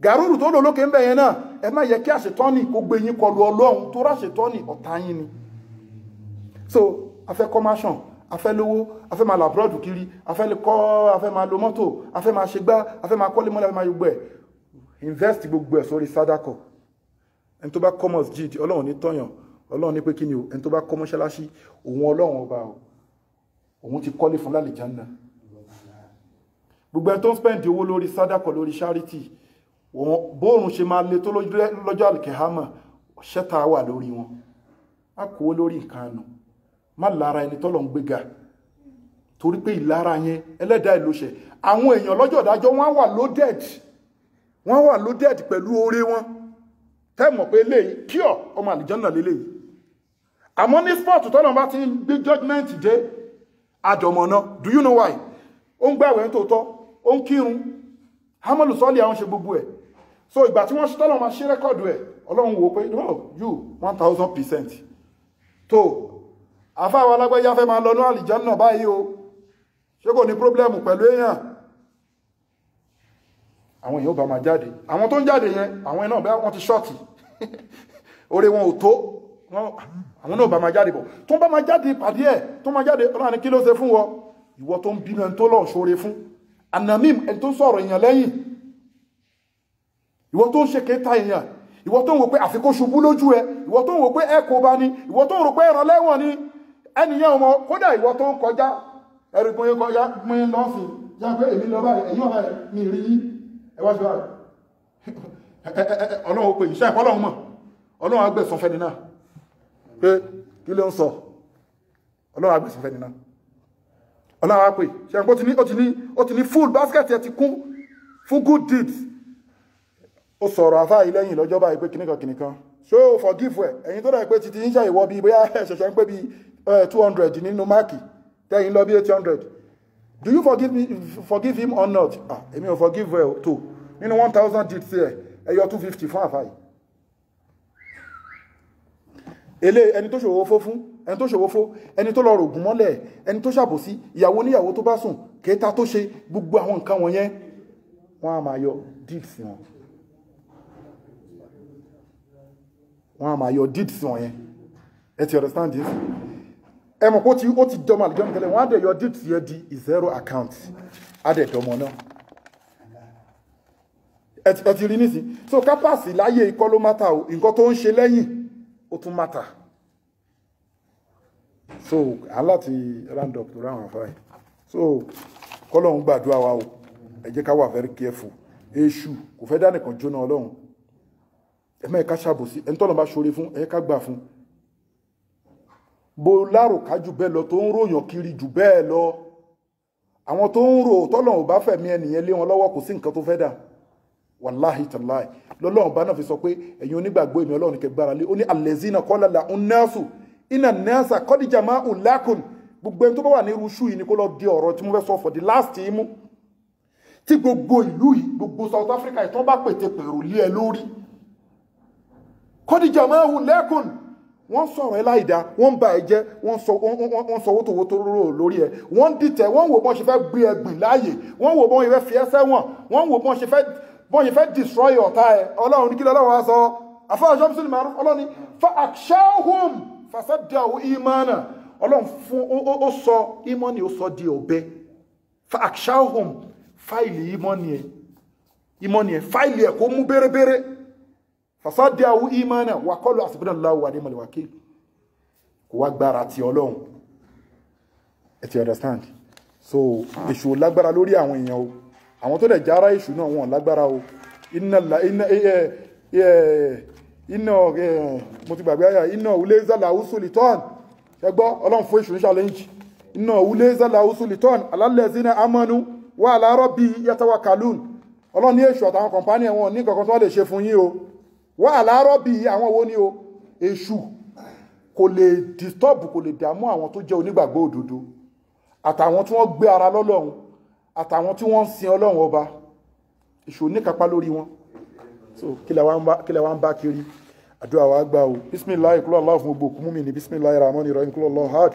gàrúrù tó lò lókè ń bẹ̀ yẹn náà ẹ má yẹ kí àṣetọ́ni kó gbé yín kọlu Ọlọ́run tó ráṣetọ́ni ọ̀tá yín ni so afẹ́ commercial afẹ́ lówó afẹ́ máa labroad kiri afẹ́ máa lo mọ́tò afẹ́ máa ṣe gbá afẹ́ máa kọ́lé mọ́lẹ̀ afẹ́ máa gbogbo ẹ̀ invest gbogbo ẹ̀ sórí sádàkọ̀ ẹni tó bá kọ́ masjid Ọlọ́run ní tọ́yàn Ọlọ́run ní pé kí ni o ẹni tó bá kọ́ mọ́ṣáláṣí òun Ọlọ́run ọba o òun ti kọ́lé fún lálìjánnà gbogbo ẹni tó ń spend owó lórí sádàkọ̀ lórí charity bóòrùn ṣe máa le tó lọ́jọ́ àlùkìhámà ṣẹ́ta wà lórí wọn a kó lórí nǹkan àná má lára ẹni tọ́lọ̀ ń gbéga torí pé ìlara yẹn ẹlẹ́dàá ìlóṣẹ̀ àwọn èèyàn lọ́jọ́ ìdájọ́ wọ́n wà loaded pẹ̀lú oore wọn tẹ́mọ̀ pé léyìí kíọ̀ ọmọ àlìjánnà lélẹ́yìí àmọ́ ní sport tọ́nà bá ti ń gbé judgment dé àjọmọ̀nà. Do you know why? Ó ń gbàwẹ̀ tó tọ́, ó ń kírun, hamalu sọ́ọ̀lì àwọn ṣe gbogbo ẹ̀. So ìgbà tí wọ́n ṣe tọ́nà máa ṣe rẹ́kọ̀dù ẹ̀, Ọlọ́run wò pé no, you 1000%. tó àfáwọn alágbẹ́yà fẹ́ máa lọ ní àlìjánà báyìí o, ṣé kò ní pọ́blẹ́mù pẹ̀lú èèyàn? Àwọn èèyàn bá máa jáde, àwọn tó ń jáde yẹn àwọn náà bẹ́ẹ̀ wọ́n ti ṣọ́ọ̀tì oore wọn ò tó, àwọn náà bá máa jáde bọ̀, tó bá máa jáde pàdé ẹ̀ tó máa jáde Ọlọ́run ní kí ló ṣe fún wọ ìwọ tó ń bínú ẹni tó lọ́ọ̀ ṣoore fún anamim, ẹni tó ń sọ̀rọ̀ èèyàn lẹ́yìn, ìwọ tó ń ṣe kéta èèyàn, ìwọ tó ń wò pé àfikún ṣubú lójú ẹ, ìwọ tó ń wò pé ẹ kò bá ní, ìwọ tó ń rò pé ẹ̀rọ lẹ́wọ̀n ni ẹnìyàn ọmọ, kódà ìwọ tó ń kọjá ẹ̀rù pín kọjá pín lọ́sìn já pé èmi lọ báyìí ẹ̀yìn ọ̀bá ẹ̀ mi rí yí ẹwà sí báyìí Ọlọ́run pé ìṣẹ́ ẹ̀kọ́ Ọlọ́run mọ̀, Ọlọ́run agbẹ̀sán fẹ́ni náà pé kí ló ń sọ, Ọlọ́run agbẹ̀sán fẹ́ni náà. Ọlọ́run á pè ṣe ẹ̀kọ́ ó ti ní full basket ẹ̀ ti kún fún good deeds. Ó sọ̀rọ̀ àfáà yìí lẹ́yìn lọ́jọ́ báyìí pé kìnnìkan so forgive ẹ̀, ẹ̀yin tó dà pé títí ń ṣàyẹ̀wọ́ bí bóyá ṣẹ̀ṣẹ̀ ń pé bí 200 nínú máàkì tẹ́yìn lọ bí 800. Do you forgive him or not? Èmi ò forgive ẹ̀ tó nínú 1000 deeds ẹ̀ ẹ̀yọ 250 fún àfáà yìí. Èlé ẹni tó ṣòwò fó fún, ẹni tó ṣòwò fó, ẹni tó lọ rògùn mọ́lẹ̀, ẹni tó ṣàbòsí, ìyàwó níyàwó tó bá sùn, kéta tó ṣe, gbogbo àwọn nǹkan wọ̀nyẹn wọ́n á máa yọ deeds wọn. Wọ́n á máa yọ deeds wọn yẹn. Ẹ ti understand this? Ẹ mọ̀ pé ó ti dọ́mọ àlùjọ́ nìkẹ́lẹ̀, wọ́n á dẹ̀ yọ deeds yẹn di zero account. Á dẹ̀ dọ́mọ náà. Ẹ ti rí nísìn. So kápásì láyé ikọ́ ló mátà o, nǹkan tó ń ṣe lẹ́yìn ó tún mátà. So aláti round up to round 5. So kọ́lọ́hún gbàdúrà wa o, ẹ jẹ́ ká wà very careful. Èṣù kò fẹ́ dá nìkan jóná Ọlọ́run. Ẹ má ká ṣàbòsí, ẹni tọ́lọ́ bá ṣoore fún ẹ ká gbà fún. Bó lárò kájú bẹ́ẹ̀ lọ tó ń ròyàn kiri jù bẹ́ẹ̀ lọ. Àwọn tó ń rò tọ́lọ̀ ò bá fẹ̀mí ẹnìyẹn lé wọn lọ́wọ́ kò sí nǹkan tó fẹ́ dà. Wàláhì tàláì. Lọ́lọ́run bá náà fi sọ pé ẹ̀yin onígbàgbọ́ èmi Ọlọ́run kẹ́ gbára lé. Ó ní allazina qala lahun nasu inna nasa qad jama'u lakum. Gbogbo ẹni tó bá wà ní irúṣù yìí ni kó lọ di ọ̀rọ̀ tí mo fẹ́ sọ for the last time mú. Tí gbogbo ìlú yìí, gbogbo South Africa ìtàn bá pètè pèrò lé ẹ lórí. Qad jama'u lakum. Wọ́n sọ̀rọ̀ ẹ láìdá, wọ́n bá ẹ jẹ́, wọ́n sọ owó tó rò lórí ẹ, wọ́n dìtẹ̀, wọ́n wò bọ́n ṣe fẹ́ gbé ẹgbìn láàyè, wọ́n wò bọ́n ṣe fẹ́ fi ẹsẹ̀ wọn, wọ́n wò bọ́n ṣe fẹ́ destroy ọ̀tá ẹ. Ọlọ́run ní kí Ọlọ́run wá sọ, àfáà Shamsul Maruf, Ọlọ́run ní fa akhshawhum fasaddahu imana. Ọlọ́run fún ó sọ imani, ó sọ di ọ̀bẹ. Fa akhshawhum, fáìlì imani ẹ fáìlì ẹ kó mú bẹ́rẹ́bẹ́rẹ́. Fasaddahu imana wa qalu hasbunallahu wa ni'mal wakeel. Kò wá gbára ti Ọlọ́run. Ẹ ti understand? So èṣù lágbára lórí àwọn èèyàn o. Àwọn tó dẹ̀ jára èṣù náà wọn lágbára o. Mo ti gbàgbé àyà inna ulayza lahu sultan. Ẹ gbọ́ Ọlọ́run fún èṣù ní challenge. Inna ulayza lahu sultan alal ladzina amanu wa ala rabbihim yatawakkalun. Ọlọ́run ní èṣù àtàwọn company wọn ní kankan tó lè ṣe fún yín o. Wà àlárọ́ bí àwọn wo ni o, èṣù kò lè disturb, kò lè dàmú àwọn tó jẹ́ onígbàgbọ́ òdodo, àtàwọn tí wọ́n gbé ara lọ́lọ́run, àtàwọn tí wọ́n sin Ọlọ́run ọba. Èṣù oníkápá lórí wọn. So kílẹ̀ wá ń bá kiri, àdúrà wa gbà o. Bismillah kúlọ̀ Allah fún gbogbo òkú mú mi ní Bismillahir Rahmanir Rahim kúlọ̀ Allah ahad,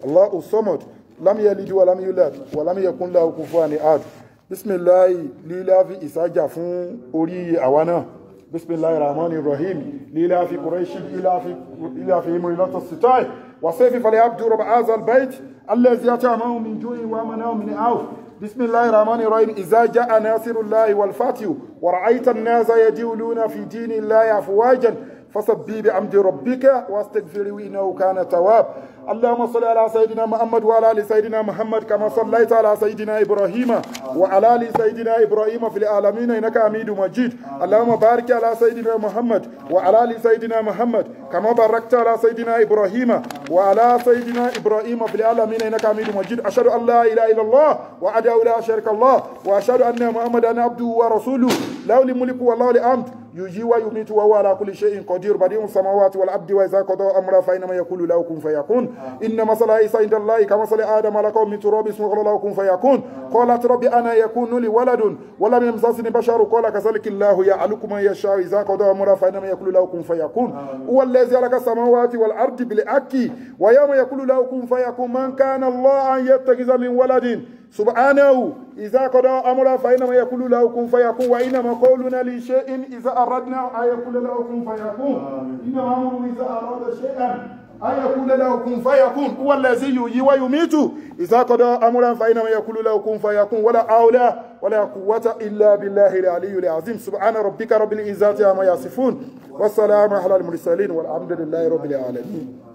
Allahu samad, lam yalid wa lam yulad wa lam yakun lahu kufuwan ahad. Bismillah líláfi ìsájà fún orí àwa náà. بسم الله الرحمن الرحيم لإله في قريش إله في مولات الستاء وصيف فليعبدوا رب هذا البيت الذي أطعمهم من جوع وآمنهم من خوف. بسم الله الرحمن الرحيم إذا جاء ناصر الله والفتح ورأيت الناس يدخلون في دين الله أفواجا فسبح بحمد ربك واستغفره إنه كان توابا. اللهم صل على سيدنا محمد وعلى ال سيدنا محمد كما صليت على سيدنا ابراهيم وعلى ال سيدنا ابراهيم في العالمين انك حميد مجيد. اللهم بارك على سيدنا محمد وعلى ال سيدنا محمد كما باركت على سيدنا ابراهيم وعلى سيدنا ابراهيم في العالمين انك حميد مجيد. اشهد ان لا اله الا الله وحده لا شريك له واشهد ان محمدا عبده ورسوله. له الملك والله الحمد يحيي ويميت وهو على كل شيء قدير بديع السماوات والأرض وإذا قضى أمرا فإنما يقول له كن فيكون إن مثل عيسى عند الله كمثل آدم خلقه من تراب اسمه قال له كن فيكون قالت ربي أنا يكون لي ولد ولم يمسسني بشر قال كذلك الله يعلق من يشاء إذا قضى أمرا فإنما يقول له كن فيكون هو الذي خلق السماوات والأرض بالحق ويوم يقول له كن فيكون من كان الله أن يتخذ من ولد سبحانه إذا قضى أمرا فإنما يقول له كن فيكون وإنما قولنا لشيء إذا أردنا أن يقول له كن فيكون إنما أمره إذا أراد شيئا أن يقول له كن فيكون هو الذي يحيي ويميت إذا قضى أمرا فإنما يقول له كن فيكون ولا حول ولا قوة إلا بالله العلي العظيم سبحان ربك رب العزة عما يصفون والسلام على المرسلين والحمد لله رب العالمين.